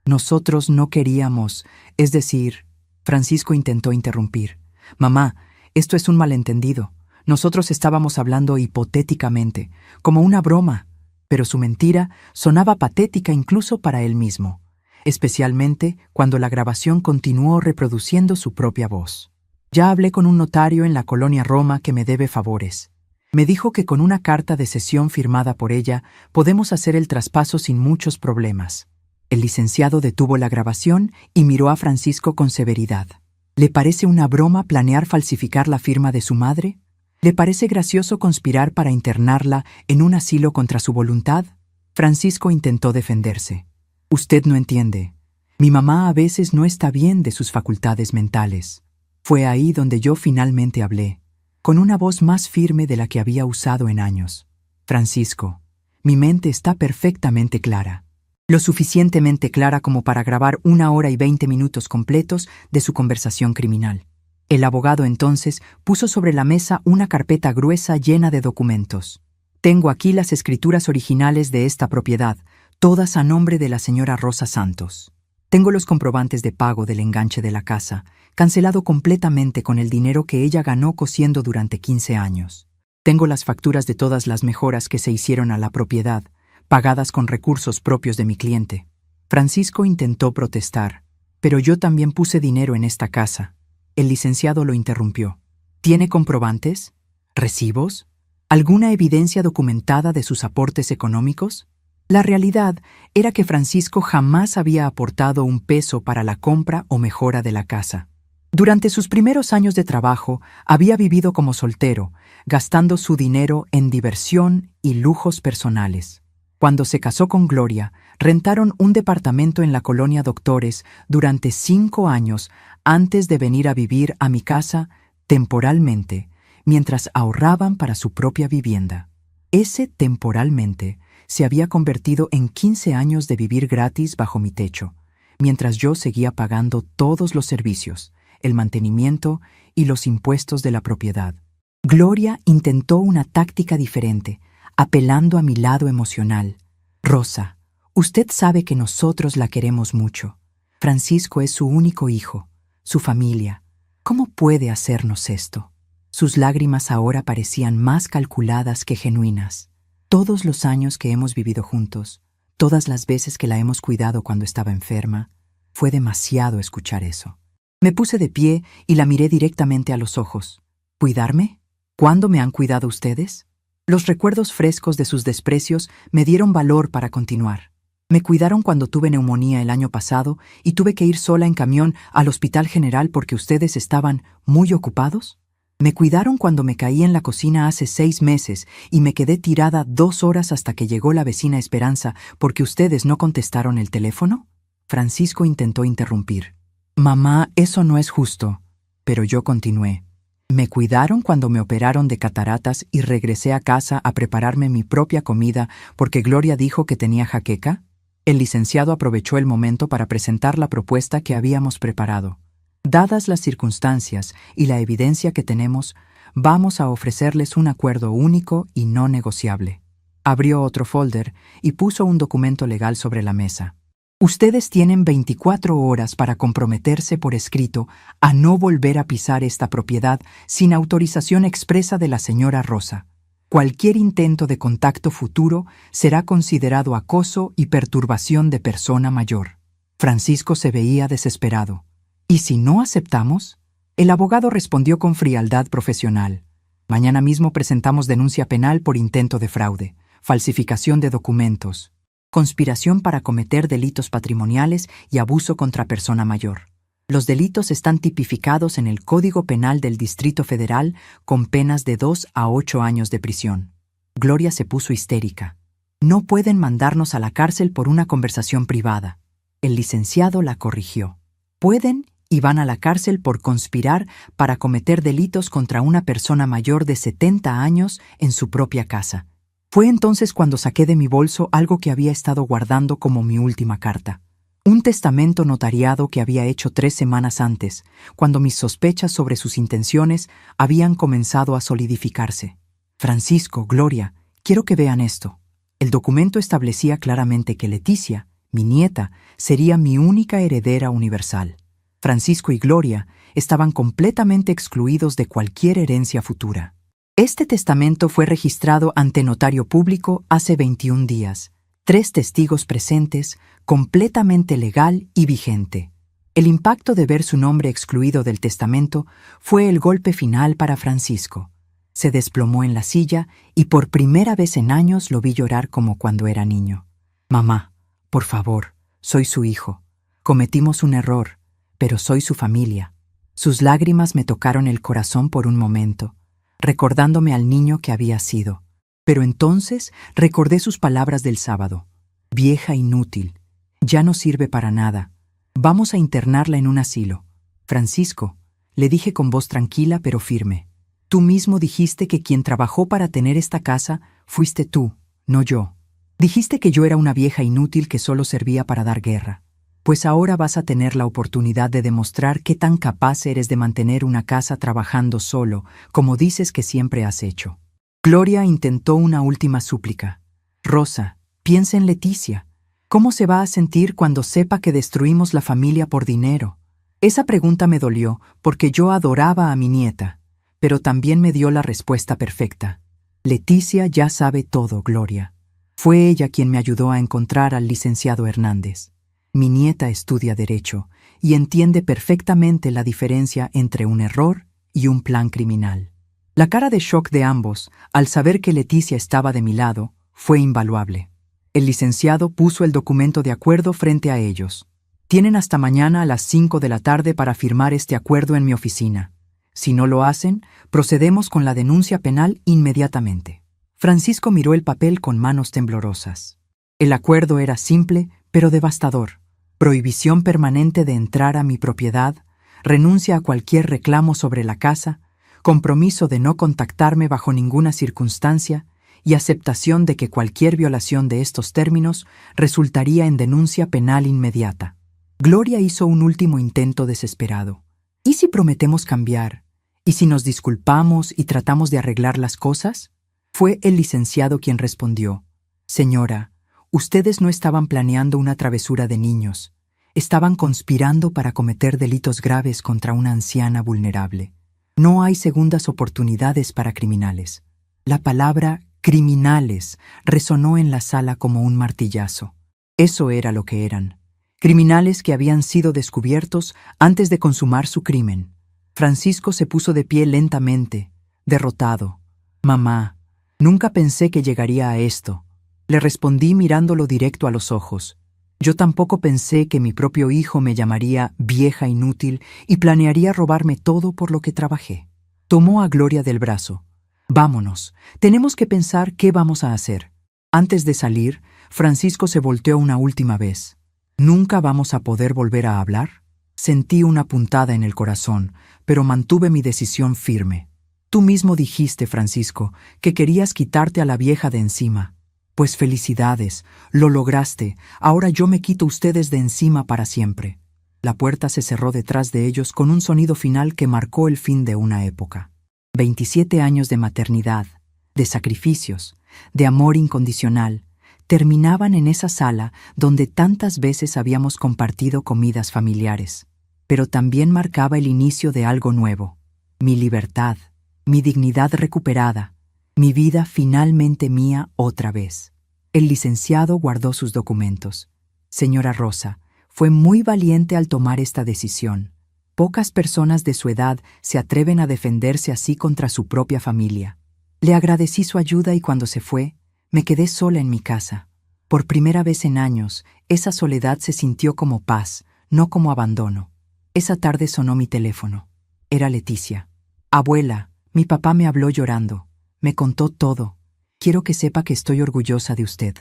nosotros no queríamos, es decir, Francisco intentó interrumpir. Mamá, esto es un malentendido. Nosotros estábamos hablando hipotéticamente, como una broma, pero su mentira sonaba patética incluso para él mismo, especialmente cuando la grabación continuó reproduciendo su propia voz. Ya hablé con un notario en la colonia Roma que me debe favores. Me dijo que con una carta de cesión firmada por ella podemos hacer el traspaso sin muchos problemas. El licenciado detuvo la grabación y miró a Francisco con severidad. ¿Le parece una broma planear falsificar la firma de su madre? ¿Le parece gracioso conspirar para internarla en un asilo contra su voluntad? Francisco intentó defenderse. Usted no entiende. Mi mamá a veces no está bien de sus facultades mentales. Fue ahí donde yo finalmente hablé, con una voz más firme de la que había usado en años. Francisco, mi mente está perfectamente clara. Lo suficientemente clara como para grabar 1 hora y 20 minutos completos de su conversación criminal. El abogado entonces puso sobre la mesa una carpeta gruesa llena de documentos. Tengo aquí las escrituras originales de esta propiedad, todas a nombre de la señora Rosa Santos. Tengo los comprobantes de pago del enganche de la casa, cancelado completamente con el dinero que ella ganó cosiendo durante 15 años. Tengo las facturas de todas las mejoras que se hicieron a la propiedad, pagadas con recursos propios de mi cliente. Francisco intentó protestar, pero yo también puse dinero en esta casa. El licenciado lo interrumpió. ¿Tiene comprobantes? ¿Recibos? ¿Alguna evidencia documentada de sus aportes económicos? La realidad era que Francisco jamás había aportado un peso para la compra o mejora de la casa. Durante sus primeros años de trabajo, había vivido como soltero, gastando su dinero en diversión y lujos personales. Cuando se casó con Gloria, rentaron un departamento en la colonia Doctores durante 5 años antes de venir a vivir a mi casa temporalmente, mientras ahorraban para su propia vivienda. Ese temporalmente se había convertido en 15 años de vivir gratis bajo mi techo, mientras yo seguía pagando todos los servicios, el mantenimiento y los impuestos de la propiedad. Gloria intentó una táctica diferente, apelando a mi lado emocional. Rosa, usted sabe que nosotros la queremos mucho. Francisco es su único hijo, su familia. ¿Cómo puede hacernos esto? Sus lágrimas ahora parecían más calculadas que genuinas. Todos los años que hemos vivido juntos, todas las veces que la hemos cuidado cuando estaba enferma, fue demasiado escuchar eso. Me puse de pie y la miré directamente a los ojos. ¿Cuidarme? ¿Cuándo me han cuidado ustedes? Los recuerdos frescos de sus desprecios me dieron valor para continuar. Me cuidaron cuando tuve neumonía el año pasado y tuve que ir sola en camión al Hospital General porque ustedes estaban muy ocupados. Me cuidaron cuando me caí en la cocina hace 6 meses y me quedé tirada 2 horas hasta que llegó la vecina Esperanza porque ustedes no contestaron el teléfono. Francisco intentó interrumpir. Mamá, eso no es justo. Pero yo continué. Me cuidaron cuando me operaron de cataratas y regresé a casa a prepararme mi propia comida porque Gloria dijo que tenía jaqueca. El licenciado aprovechó el momento para presentar la propuesta que habíamos preparado. Dadas las circunstancias y la evidencia que tenemos, vamos a ofrecerles un acuerdo único y no negociable. Abrió otro folder y puso un documento legal sobre la mesa. Ustedes tienen 24 horas para comprometerse por escrito a no volver a pisar esta propiedad sin autorización expresa de la señora Rosa. Cualquier intento de contacto futuro será considerado acoso y perturbación de persona mayor. Francisco se veía desesperado. ¿Y si no aceptamos? El abogado respondió con frialdad profesional. Mañana mismo presentamos denuncia penal por intento de fraude, falsificación de documentos, conspiración para cometer delitos patrimoniales y abuso contra persona mayor. Los delitos están tipificados en el Código Penal del Distrito Federal con penas de 2 a 8 años de prisión. Gloria se puso histérica. No pueden mandarnos a la cárcel por una conversación privada. El licenciado la corrigió. Pueden y van a la cárcel por conspirar para cometer delitos contra una persona mayor de 70 años en su propia casa. Fue entonces cuando saqué de mi bolso algo que había estado guardando como mi última carta. Un testamento notariado que había hecho 3 semanas antes, cuando mis sospechas sobre sus intenciones habían comenzado a solidificarse. Francisco, Gloria, quiero que vean esto. El documento establecía claramente que Leticia, mi nieta, sería mi única heredera universal. Francisco y Gloria estaban completamente excluidos de cualquier herencia futura. Este testamento fue registrado ante notario público hace 21 días. 3 testigos presentes, completamente legal y vigente. El impacto de ver su nombre excluido del testamento fue el golpe final para Francisco. Se desplomó en la silla y por primera vez en años lo vi llorar como cuando era niño. Mamá, por favor, soy su hijo. Cometimos un error, pero soy su familia. Sus lágrimas me tocaron el corazón por un momento, recordándome al niño que había sido. Pero entonces recordé sus palabras del sábado. Vieja inútil, ya no sirve para nada. Vamos a internarla en un asilo. Francisco, le dije con voz tranquila pero firme. Tú mismo dijiste que quien trabajó para tener esta casa fuiste tú, no yo. Dijiste que yo era una vieja inútil que solo servía para dar guerra. Pues ahora vas a tener la oportunidad de demostrar qué tan capaz eres de mantener una casa trabajando solo, como dices que siempre has hecho. Gloria intentó una última súplica. Rosa, piensa en Leticia. ¿Cómo se va a sentir cuando sepa que destruimos la familia por dinero? Esa pregunta me dolió porque yo adoraba a mi nieta, pero también me dio la respuesta perfecta. Leticia ya sabe todo, Gloria. Fue ella quien me ayudó a encontrar al licenciado Hernández. Mi nieta estudia Derecho y entiende perfectamente la diferencia entre un error y un plan criminal. La cara de shock de ambos, al saber que Leticia estaba de mi lado, fue invaluable. El licenciado puso el documento de acuerdo frente a ellos. Tienen hasta mañana a las 5 de la tarde para firmar este acuerdo en mi oficina. Si no lo hacen, procedemos con la denuncia penal inmediatamente. Francisco miró el papel con manos temblorosas. El acuerdo era simple, pero devastador. Prohibición permanente de entrar a mi propiedad, renuncia a cualquier reclamo sobre la casa, compromiso de no contactarme bajo ninguna circunstancia y aceptación de que cualquier violación de estos términos resultaría en denuncia penal inmediata. Gloria hizo un último intento desesperado. ¿Y si prometemos cambiar? ¿Y si nos disculpamos y tratamos de arreglar las cosas? Fue el licenciado quien respondió. Señora, ustedes no estaban planeando una travesura de niños. Estaban conspirando para cometer delitos graves contra una anciana vulnerable. No hay segundas oportunidades para criminales. La palabra criminales resonó en la sala como un martillazo. Eso era lo que eran. Criminales que habían sido descubiertos antes de consumar su crimen. Francisco se puso de pie lentamente, derrotado. Mamá, nunca pensé que llegaría a esto. Le respondí mirándolo directo a los ojos. Yo tampoco pensé que mi propio hijo me llamaría vieja inútil y planearía robarme todo por lo que trabajé. Tomó a Gloria del brazo. Vámonos, tenemos que pensar qué vamos a hacer. Antes de salir, Francisco se volteó una última vez. ¿Nunca vamos a poder volver a hablar? Sentí una puntada en el corazón, pero mantuve mi decisión firme. Tú mismo dijiste, Francisco, que querías quitarte a la vieja de encima. Pues felicidades, lo lograste, ahora yo me quito ustedes de encima para siempre. La puerta se cerró detrás de ellos con un sonido final que marcó el fin de una época. 27 años de maternidad, de sacrificios, de amor incondicional, terminaban en esa sala donde tantas veces habíamos compartido comidas familiares. Pero también marcaba el inicio de algo nuevo. Mi libertad, mi dignidad recuperada, mi vida finalmente mía otra vez. El licenciado guardó sus documentos. Señora Rosa, fue muy valiente al tomar esta decisión. Pocas personas de su edad se atreven a defenderse así contra su propia familia. Le agradecí su ayuda y cuando se fue, me quedé sola en mi casa. Por primera vez en años, esa soledad se sintió como paz, no como abandono. Esa tarde sonó mi teléfono. Era Leticia. Abuela, mi papá me habló llorando. Me contó todo. Quiero que sepa que estoy orgullosa de usted.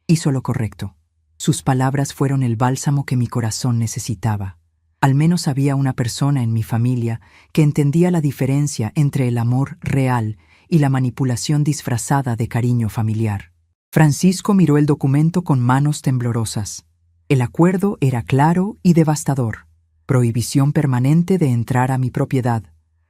Hizo lo correcto. Sus palabras fueron el bálsamo que mi corazón necesitaba. Al menos había una persona en mi familia que entendía la diferencia entre el amor real y la manipulación disfrazada de cariño familiar. Francisco miró el documento con manos temblorosas. El acuerdo era claro y devastador. Prohibición permanente de entrar a mi propiedad.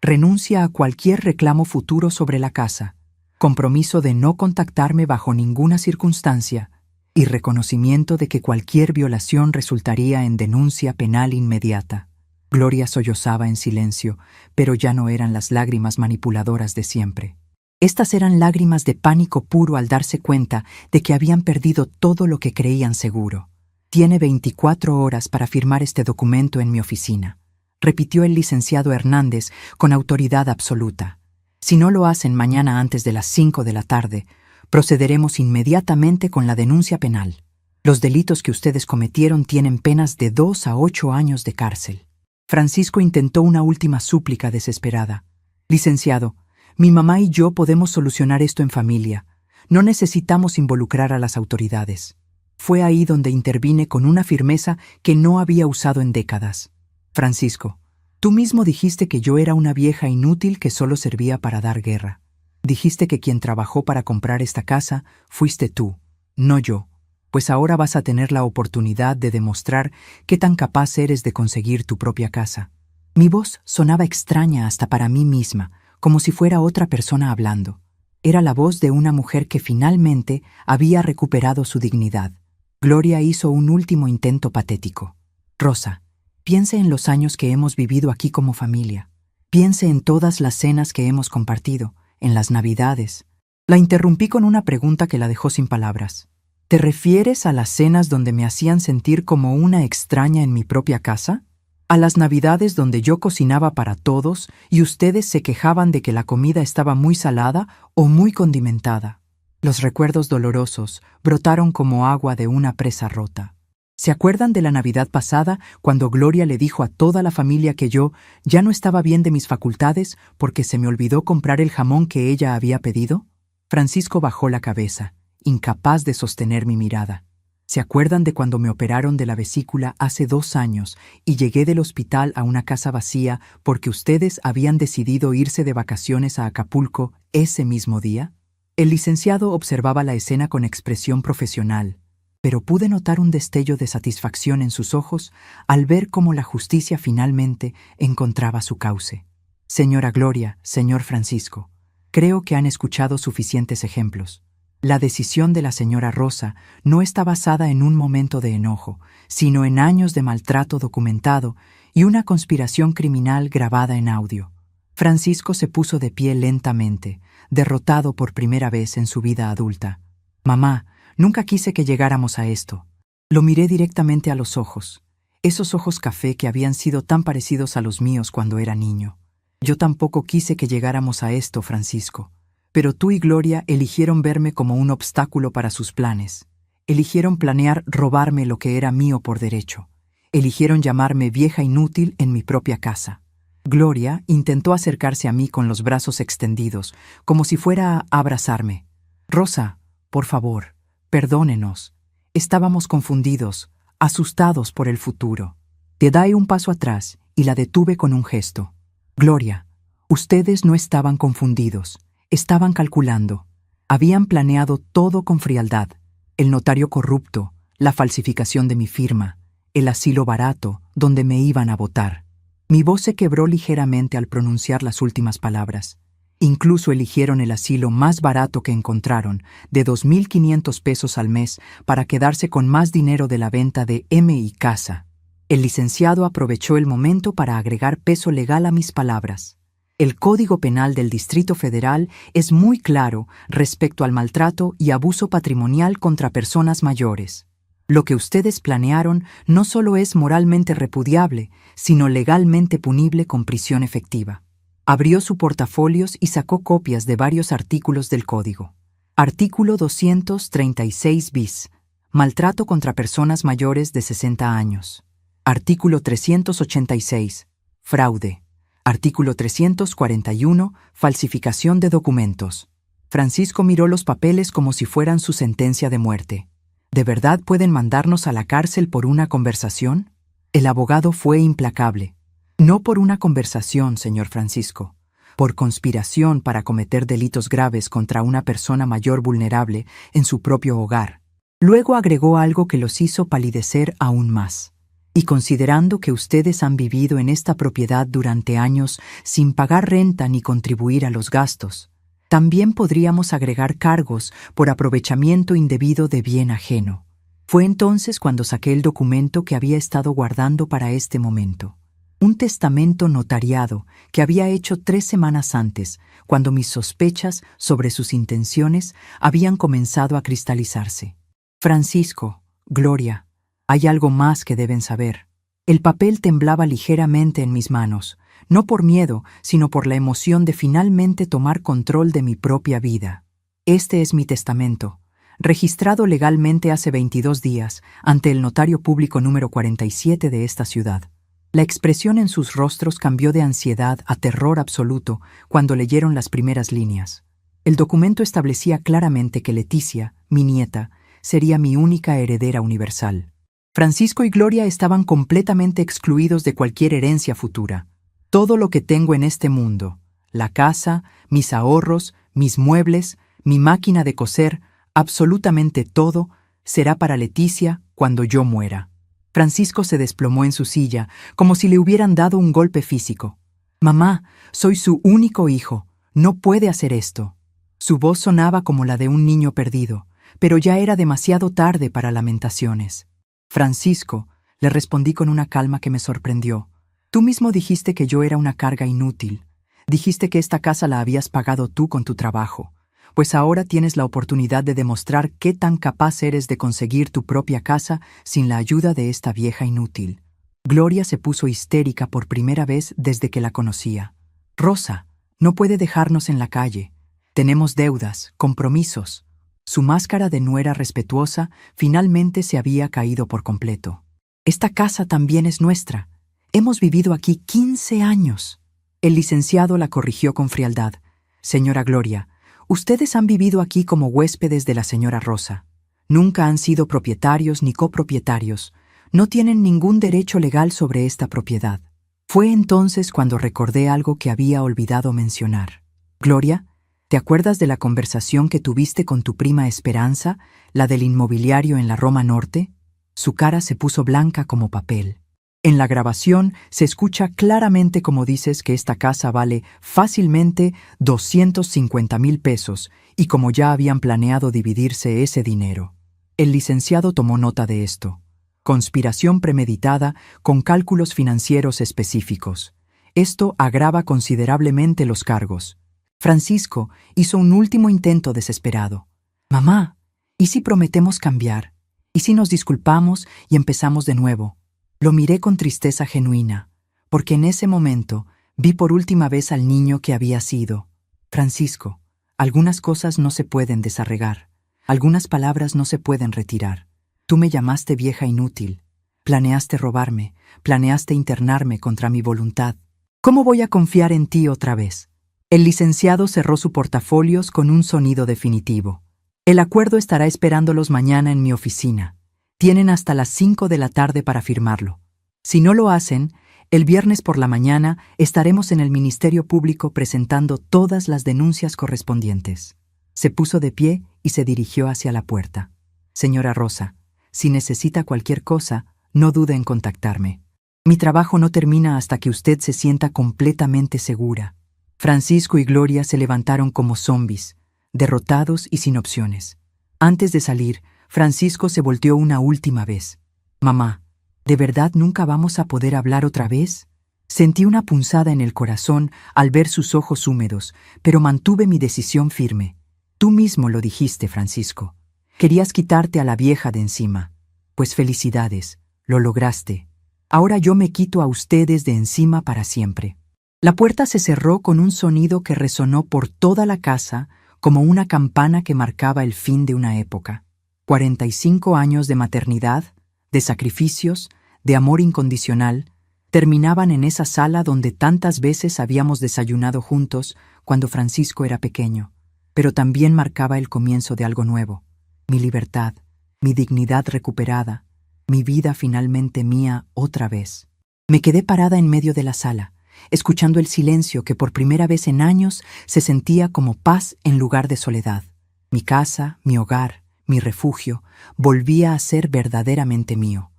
Renuncia a cualquier reclamo futuro sobre la casa. Compromiso de no contactarme bajo ninguna circunstancia. Y reconocimiento de que cualquier violación resultaría en denuncia penal inmediata. Gloria sollozaba en silencio, pero ya no eran las lágrimas manipuladoras de siempre. Estas eran lágrimas de pánico puro al darse cuenta de que habían perdido todo lo que creían seguro. Tiene 24 horas para firmar este documento en mi oficina, repitió el licenciado Hernández con autoridad absoluta. Si no lo hacen mañana antes de las 5 de la tarde, procederemos inmediatamente con la denuncia penal. Los delitos que ustedes cometieron tienen penas de 2 a 8 años de cárcel. Francisco intentó una última súplica desesperada. Licenciado, mi mamá y yo podemos solucionar esto en familia. No necesitamos involucrar a las autoridades. Fue ahí donde intervine con una firmeza que no había usado en décadas. Francisco, tú mismo dijiste que yo era una vieja inútil que solo servía para dar guerra. Dijiste que quien trabajó para comprar esta casa fuiste tú, no yo, pues ahora vas a tener la oportunidad de demostrar qué tan capaz eres de conseguir tu propia casa. Mi voz sonaba extraña hasta para mí misma, como si fuera otra persona hablando. Era la voz de una mujer que finalmente había recuperado su dignidad. Gloria hizo un último intento patético. Rosa, piense en los años que hemos vivido aquí como familia. Piense en todas las cenas que hemos compartido, en las Navidades. La interrumpí con una pregunta que la dejó sin palabras. ¿Te refieres a las cenas donde me hacían sentir como una extraña en mi propia casa? ¿A las Navidades donde yo cocinaba para todos y ustedes se quejaban de que la comida estaba muy salada o muy condimentada? Los recuerdos dolorosos brotaron como agua de una presa rota. ¿Se acuerdan de la Navidad pasada, cuando Gloria le dijo a toda la familia que yo ya no estaba bien de mis facultades porque se me olvidó comprar el jamón que ella había pedido? Francisco bajó la cabeza, incapaz de sostener mi mirada. ¿Se acuerdan de cuando me operaron de la vesícula hace 2 años y llegué del hospital a una casa vacía porque ustedes habían decidido irse de vacaciones a Acapulco ese mismo día? El licenciado observaba la escena con expresión profesional, pero pude notar un destello de satisfacción en sus ojos al ver cómo la justicia finalmente encontraba su cauce. Señora Gloria, señor Francisco, creo que han escuchado suficientes ejemplos. La decisión de la señora Rosa no está basada en un momento de enojo, sino en años de maltrato documentado y una conspiración criminal grabada en audio. Francisco se puso de pie lentamente, derrotado por primera vez en su vida adulta. Mamá, nunca quise que llegáramos a esto. Lo miré directamente a los ojos, esos ojos café que habían sido tan parecidos a los míos cuando era niño. Yo tampoco quise que llegáramos a esto, Francisco. Pero tú y Gloria eligieron verme como un obstáculo para sus planes. Eligieron planear robarme lo que era mío por derecho. Eligieron llamarme vieja inútil en mi propia casa. Gloria intentó acercarse a mí con los brazos extendidos, como si fuera a abrazarme. Rosa, por favor, perdónenos. Estábamos confundidos, asustados por el futuro. Te di un paso atrás y la detuve con un gesto. Gloria, ustedes no estaban confundidos. Estaban calculando. Habían planeado todo con frialdad. El notario corrupto, la falsificación de mi firma, el asilo barato donde me iban a votar. Mi voz se quebró ligeramente al pronunciar las últimas palabras. Incluso eligieron el asilo más barato que encontraron, de 2.500 pesos al mes, para quedarse con más dinero de la venta de M.I. Casa. El licenciado aprovechó el momento para agregar peso legal a mis palabras. El Código Penal del Distrito Federal es muy claro respecto al maltrato y abuso patrimonial contra personas mayores. Lo que ustedes planearon no solo es moralmente repudiable, sino legalmente punible con prisión efectiva. Abrió su portafolios y sacó copias de varios artículos del Código. Artículo 236 bis. Maltrato contra personas mayores de 60 años. Artículo 386. Fraude. Artículo 341. Falsificación de documentos. Francisco miró los papeles como si fueran su sentencia de muerte. ¿De verdad pueden mandarnos a la cárcel por una conversación? El abogado fue implacable. No por una conversación, señor Francisco, por conspiración para cometer delitos graves contra una persona mayor vulnerable en su propio hogar. Luego agregó algo que los hizo palidecer aún más. Y considerando que ustedes han vivido en esta propiedad durante años sin pagar renta ni contribuir a los gastos, también podríamos agregar cargos por aprovechamiento indebido de bien ajeno. Fue entonces cuando saqué el documento que había estado guardando para este momento. Un testamento notariado que había hecho 3 semanas antes, cuando mis sospechas sobre sus intenciones habían comenzado a cristalizarse. Francisco, Gloria, hay algo más que deben saber. El papel temblaba ligeramente en mis manos, no por miedo, sino por la emoción de finalmente tomar control de mi propia vida. Este es mi testamento, registrado legalmente hace 22 días ante el notario público número 47 de esta ciudad. La expresión en sus rostros cambió de ansiedad a terror absoluto cuando leyeron las primeras líneas. El documento establecía claramente que Leticia, mi nieta, sería mi única heredera universal. Francisco y Gloria estaban completamente excluidos de cualquier herencia futura. Todo lo que tengo en este mundo, la casa, mis ahorros, mis muebles, mi máquina de coser, absolutamente todo, será para Leticia cuando yo muera. Francisco se desplomó en su silla, como si le hubieran dado un golpe físico. «Mamá, soy su único hijo. No puede hacer esto». Su voz sonaba como la de un niño perdido, pero ya era demasiado tarde para lamentaciones. «Francisco», le respondí con una calma que me sorprendió. «Tú mismo dijiste que yo era una carga inútil. Dijiste que esta casa la habías pagado tú con tu trabajo. Pues ahora tienes la oportunidad de demostrar qué tan capaz eres de conseguir tu propia casa sin la ayuda de esta vieja inútil». Gloria se puso histérica por primera vez desde que la conocía. «Rosa, no puede dejarnos en la calle. Tenemos deudas, compromisos». Su máscara de nuera respetuosa finalmente se había caído por completo. «Esta casa también es nuestra. Hemos vivido aquí 15 años». El licenciado la corrigió con frialdad. «Señora Gloria, ustedes han vivido aquí como huéspedes de la señora Rosa. Nunca han sido propietarios ni copropietarios. No tienen ningún derecho legal sobre esta propiedad». Fue entonces cuando recordé algo que había olvidado mencionar. «Gloria, ¿te acuerdas de la conversación que tuviste con tu prima Esperanza, la del inmobiliario en la Roma Norte?» Su cara se puso blanca como papel. «En la grabación se escucha claramente como dices que esta casa vale fácilmente 250,000 pesos y como ya habían planeado dividirse ese dinero». El licenciado tomó nota de esto. Conspiración premeditada con cálculos financieros específicos. Esto agrava considerablemente los cargos. Francisco hizo un último intento desesperado. «Mamá, ¿y si prometemos cambiar? ¿Y si nos disculpamos y empezamos de nuevo?» Lo miré con tristeza genuina, porque en ese momento vi por última vez al niño que había sido. «Francisco, algunas cosas no se pueden desarregar, algunas palabras no se pueden retirar. Tú me llamaste vieja inútil, planeaste robarme, planeaste internarme contra mi voluntad. ¿Cómo voy a confiar en ti otra vez?» El licenciado cerró su portafolios con un sonido definitivo. «El acuerdo estará esperándolos mañana en mi oficina. Tienen hasta las 5 de la tarde para firmarlo. Si no lo hacen, el viernes por la mañana estaremos en el Ministerio Público presentando todas las denuncias correspondientes». Se puso de pie y se dirigió hacia la puerta. «Señora Rosa, si necesita cualquier cosa, no dude en contactarme. Mi trabajo no termina hasta que usted se sienta completamente segura». Francisco y Gloria se levantaron como zombis, derrotados y sin opciones. Antes de salir, Francisco se volteó una última vez. «Mamá, ¿de verdad nunca vamos a poder hablar otra vez?» Sentí una punzada en el corazón al ver sus ojos húmedos, pero mantuve mi decisión firme. «Tú mismo lo dijiste, Francisco. Querías quitarte a la vieja de encima. Pues felicidades, lo lograste. Ahora yo me quito a ustedes de encima para siempre». La puerta se cerró con un sonido que resonó por toda la casa como una campana que marcaba el fin de una época. 45 años de maternidad, de sacrificios, de amor incondicional, terminaban en esa sala donde tantas veces habíamos desayunado juntos cuando Francisco era pequeño, pero también marcaba el comienzo de algo nuevo, mi libertad, mi dignidad recuperada, Mi vida finalmente mía otra vez. Me quedé parada en medio de la sala, escuchando el silencio que por primera vez en años se sentía como paz en lugar de soledad. Mi casa, mi hogar, mi refugio, volvía a ser verdaderamente mío.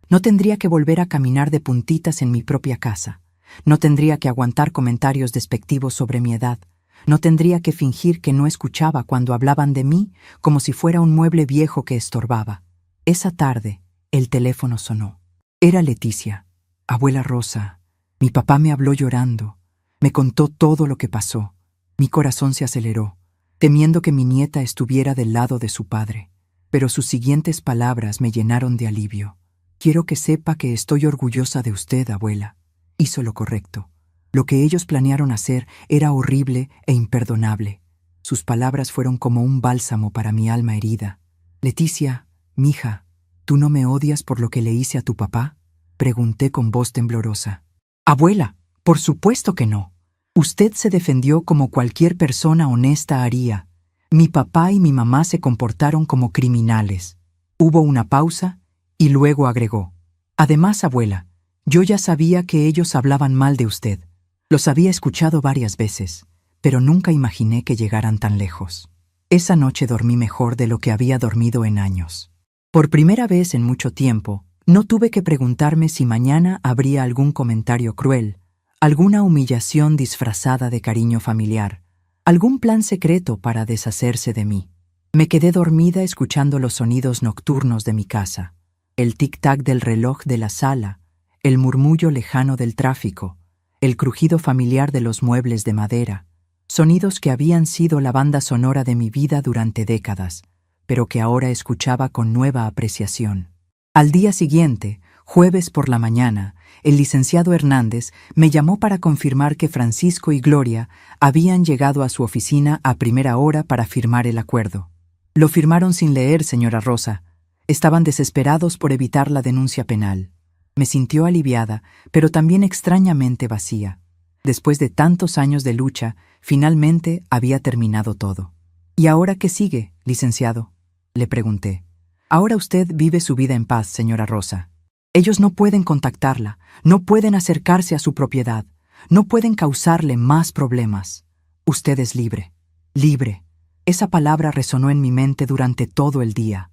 No tendría que volver a caminar de puntitas en mi propia casa. No tendría que aguantar comentarios despectivos sobre mi edad. No tendría que fingir que no escuchaba cuando hablaban de mí como si fuera un mueble viejo que estorbaba. Esa tarde, el teléfono sonó. Era Leticia. Abuela Rosa, mi papá me habló llorando. Me contó todo lo que pasó. Mi corazón se aceleró, temiendo que mi nieta estuviera del lado de su padre. Pero sus siguientes palabras me llenaron de alivio. Quiero que sepa que estoy orgullosa de usted, abuela. Hizo lo correcto. Lo que ellos planearon hacer era horrible e imperdonable. Sus palabras fueron como un bálsamo para mi alma herida. Leticia, mija, ¿tú no me odias por lo que le hice a tu papá?, pregunté con voz temblorosa. Abuela, por supuesto que no. Usted se defendió como cualquier persona honesta haría. Mi papá y mi mamá se comportaron como criminales. Hubo una pausa y luego agregó. Además, abuela, yo ya sabía que ellos hablaban mal de usted. Los había escuchado varias veces, pero nunca imaginé que llegaran tan lejos. Esa noche dormí mejor de lo que había dormido en años. Por primera vez en mucho tiempo, no tuve que preguntarme si mañana habría algún comentario cruel, alguna humillación disfrazada de cariño familiar, algún plan secreto para deshacerse de mí. Me quedé dormida escuchando los sonidos nocturnos de mi casa, el tic-tac del reloj de la sala, el murmullo lejano del tráfico, el crujido familiar de los muebles de madera, sonidos que habían sido la banda sonora de mi vida durante décadas, pero que ahora escuchaba con nueva apreciación. Al día siguiente, jueves por la mañana, el licenciado Hernández me llamó para confirmar que Francisco y Gloria habían llegado a su oficina a primera hora para firmar el acuerdo. Lo firmaron sin leer, señora Rosa. Estaban desesperados por evitar la denuncia penal. Me sintió aliviada, pero también extrañamente vacía. Después de tantos años de lucha, finalmente había terminado todo. ¿Y ahora qué sigue, licenciado?, le pregunté. Ahora usted vive su vida en paz, señora Rosa. Ellos no pueden contactarla, no pueden acercarse a su propiedad, no pueden causarle más problemas. Usted es libre. Libre. Esa palabra resonó en mi mente durante todo el día.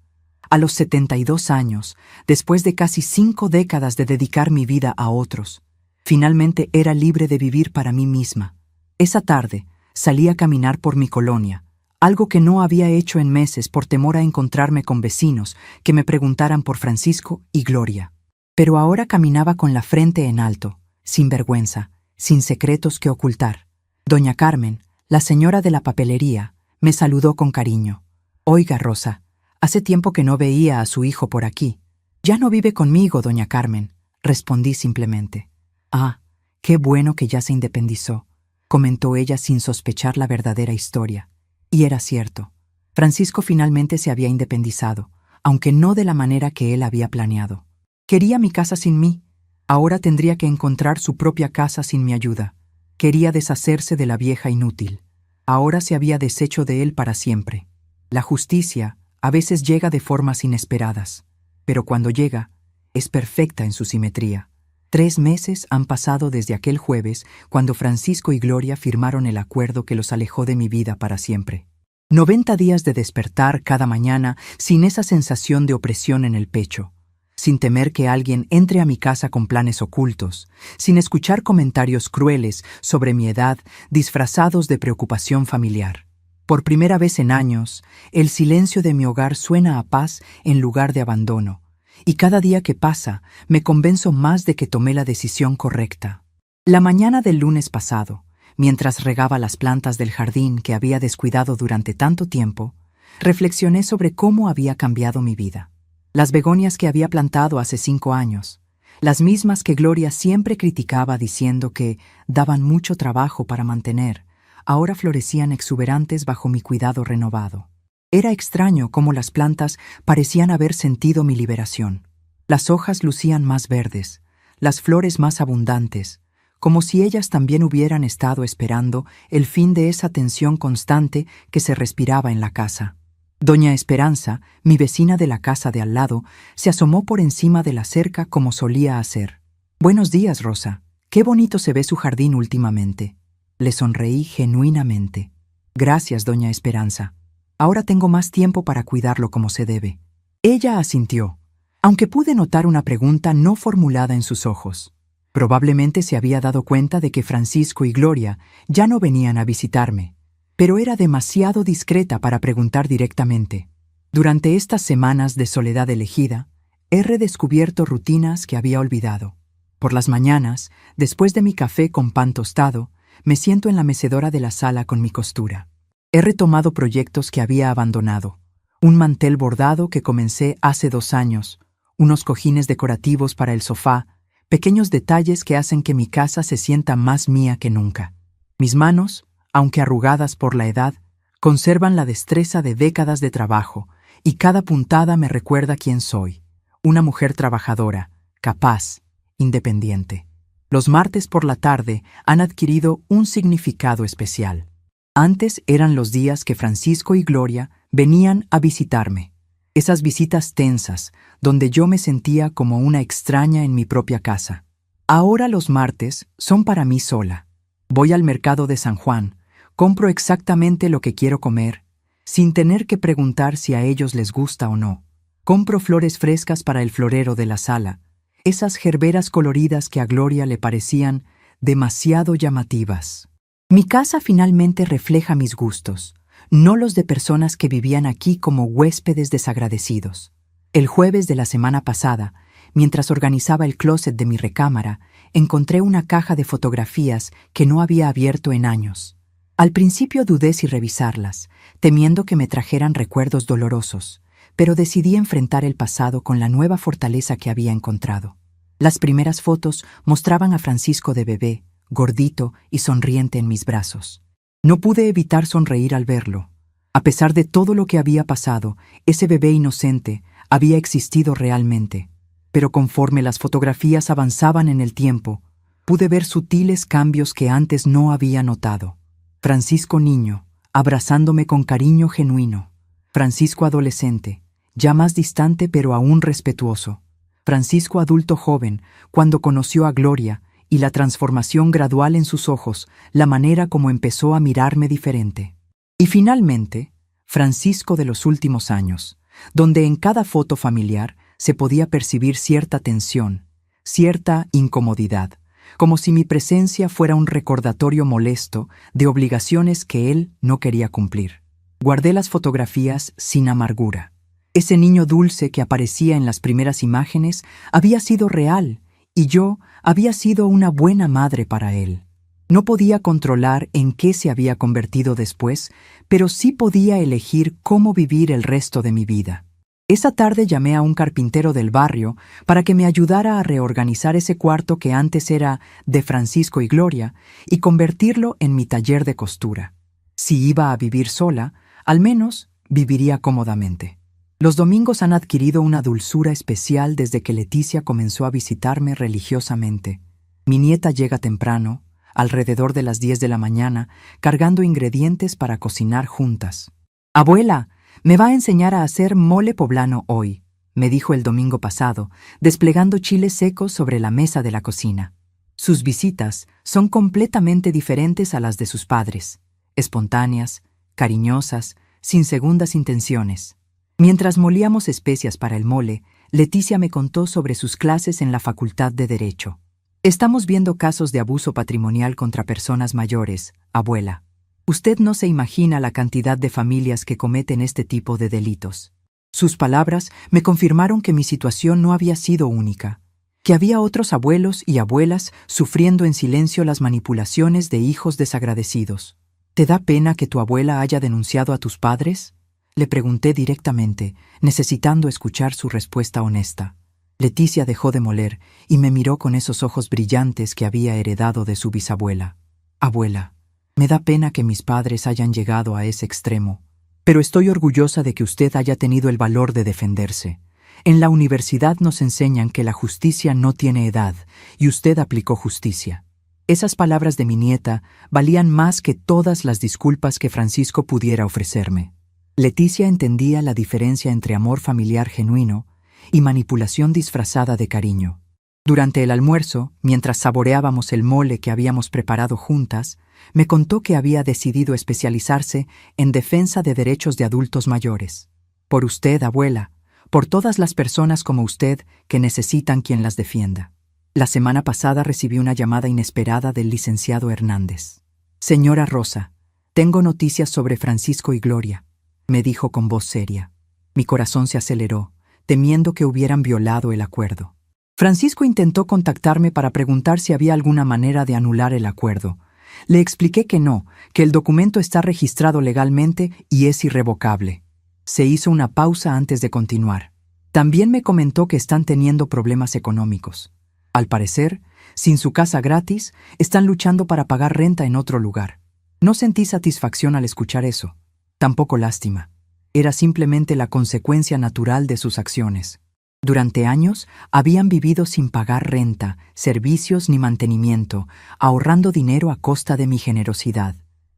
A los 72 años, después de casi 5 décadas de dedicar mi vida a otros, finalmente era libre de vivir para mí misma. Esa tarde, salí a caminar por mi colonia, algo que no había hecho en meses por temor a encontrarme con vecinos que me preguntaran por Francisco y Gloria. Pero ahora caminaba con la frente en alto, sin vergüenza, sin secretos que ocultar. Doña Carmen, la señora de la papelería, me saludó con cariño. Oiga, Rosa, hace tiempo que no veía a su hijo por aquí. Ya no vive conmigo, doña Carmen, respondí simplemente. Ah, qué bueno que ya se independizó, comentó ella sin sospechar la verdadera historia. Y era cierto. Francisco finalmente se había independizado, aunque no de la manera que él había planeado. Quería mi casa sin mí. Ahora tendría que encontrar su propia casa sin mi ayuda. Quería deshacerse de la vieja inútil. Ahora se había deshecho de él para siempre. La justicia a veces llega de formas inesperadas, pero cuando llega, es perfecta en su simetría. 3 meses han pasado desde aquel jueves cuando Francisco y Gloria firmaron el acuerdo que los alejó de mi vida para siempre. 90 días de despertar cada mañana sin esa sensación de opresión en el pecho, sin temer que alguien entre a mi casa con planes ocultos, sin escuchar comentarios crueles sobre mi edad disfrazados de preocupación familiar. Por primera vez en años, el silencio de mi hogar suena a paz en lugar de abandono. Y cada día que pasa, me convenzo más de que tomé la decisión correcta. La mañana del lunes pasado, mientras regaba las plantas del jardín que había descuidado durante tanto tiempo, reflexioné sobre cómo había cambiado mi vida. Las begonias que había plantado hace 5 años, las mismas que Gloria siempre criticaba diciendo que daban mucho trabajo para mantener, ahora florecían exuberantes bajo mi cuidado renovado. Era extraño cómo las plantas parecían haber sentido mi liberación. Las hojas lucían más verdes, las flores más abundantes, como si ellas también hubieran estado esperando el fin de esa tensión constante que se respiraba en la casa. Doña Esperanza, mi vecina de la casa de al lado, se asomó por encima de la cerca como solía hacer. «Buenos días, Rosa. Qué bonito se ve su jardín últimamente». Le sonreí genuinamente. «Gracias, doña Esperanza. Ahora tengo más tiempo para cuidarlo como se debe». Ella asintió, aunque pude notar una pregunta no formulada en sus ojos. Probablemente se había dado cuenta de que Francisco y Gloria ya no venían a visitarme, pero era demasiado discreta para preguntar directamente. Durante estas semanas de soledad elegida, he redescubierto rutinas que había olvidado. Por las mañanas, después de mi café con pan tostado, me siento en la mecedora de la sala con mi costura. He retomado proyectos que había abandonado. Un mantel bordado que comencé hace 2 años, unos cojines decorativos para el sofá, pequeños detalles que hacen que mi casa se sienta más mía que nunca. Mis manos, aunque arrugadas por la edad, conservan la destreza de décadas de trabajo, y cada puntada me recuerda quién soy, una mujer trabajadora, capaz, independiente. Los martes por la tarde han adquirido un significado especial. Antes eran los días que Francisco y Gloria venían a visitarme. Esas visitas tensas, donde yo me sentía como una extraña en mi propia casa. Ahora los martes son para mí sola. Voy al mercado de San Juan, compro exactamente lo que quiero comer, sin tener que preguntar si a ellos les gusta o no. Compro flores frescas para el florero de la sala, esas gerberas coloridas que a Gloria le parecían demasiado llamativas. Mi casa finalmente refleja mis gustos, no los de personas que vivían aquí como huéspedes desagradecidos. El jueves de la semana pasada, mientras organizaba el closet de mi recámara, encontré una caja de fotografías que no había abierto en años. Al principio dudé si revisarlas, temiendo que me trajeran recuerdos dolorosos, pero decidí enfrentar el pasado con la nueva fortaleza que había encontrado. Las primeras fotos mostraban a Francisco de bebé, gordito y sonriente en mis brazos. No pude evitar sonreír al verlo. A pesar de todo lo que había pasado, ese bebé inocente había existido realmente. Pero conforme las fotografías avanzaban en el tiempo, pude ver sutiles cambios que antes no había notado. Francisco niño, abrazándome con cariño genuino. Francisco adolescente, ya más distante pero aún respetuoso. Francisco adulto joven, cuando conoció a Gloria, y la transformación gradual en sus ojos, la manera como empezó a mirarme diferente. Y finalmente, Francisco de los últimos años, donde en cada foto familiar se podía percibir cierta tensión, cierta incomodidad, como si mi presencia fuera un recordatorio molesto de obligaciones que él no quería cumplir. Guardé las fotografías sin amargura. Ese niño dulce que aparecía en las primeras imágenes había sido real, y yo había sido una buena madre para él. No podía controlar en qué se había convertido después, pero sí podía elegir cómo vivir el resto de mi vida. Esa tarde llamé a un carpintero del barrio para que me ayudara a reorganizar ese cuarto que antes era de Francisco y Gloria y convertirlo en mi taller de costura. Si iba a vivir sola, al menos viviría cómodamente. Los domingos han adquirido una dulzura especial desde que Leticia comenzó a visitarme religiosamente. Mi nieta llega temprano, alrededor de las 10 de la mañana, cargando ingredientes para cocinar juntas. «Abuela, me va a enseñar a hacer mole poblano hoy», me dijo el domingo pasado, desplegando chiles secos sobre la mesa de la cocina. Sus visitas son completamente diferentes a las de sus padres, espontáneas, cariñosas, sin segundas intenciones. Mientras molíamos especias para el mole, Leticia me contó sobre sus clases en la Facultad de Derecho. «Estamos viendo casos de abuso patrimonial contra personas mayores, abuela. Usted no se imagina la cantidad de familias que cometen este tipo de delitos». Sus palabras me confirmaron que mi situación no había sido única, que había otros abuelos y abuelas sufriendo en silencio las manipulaciones de hijos desagradecidos. «¿Te da pena que tu abuela haya denunciado a tus padres?», le pregunté directamente, necesitando escuchar su respuesta honesta. Leticia dejó de moler y me miró con esos ojos brillantes que había heredado de su bisabuela. «Abuela, me da pena que mis padres hayan llegado a ese extremo, pero estoy orgullosa de que usted haya tenido el valor de defenderse. En la universidad nos enseñan que la justicia no tiene edad, y usted aplicó justicia». Esas palabras de mi nieta valían más que todas las disculpas que Francisco pudiera ofrecerme. Leticia entendía la diferencia entre amor familiar genuino y manipulación disfrazada de cariño. Durante el almuerzo, mientras saboreábamos el mole que habíamos preparado juntas, me contó que había decidido especializarse en defensa de derechos de adultos mayores. Por usted, abuela, por todas las personas como usted que necesitan quien las defienda. La semana pasada recibí una llamada inesperada del licenciado Hernández. Señora Rosa, tengo noticias sobre Francisco y Gloria, me dijo con voz seria. Mi corazón se aceleró, temiendo que hubieran violado el acuerdo. Francisco intentó contactarme para preguntar si había alguna manera de anular el acuerdo. Le expliqué que no, que el documento está registrado legalmente y es irrevocable. Se hizo una pausa antes de continuar. También me comentó que están teniendo problemas económicos. Al parecer, sin su casa gratis, están luchando para pagar renta en otro lugar. No sentí satisfacción al escuchar eso. Tampoco lástima. Era simplemente la consecuencia natural de sus acciones. Durante años habían vivido sin pagar renta, servicios ni mantenimiento, ahorrando dinero a costa de mi generosidad.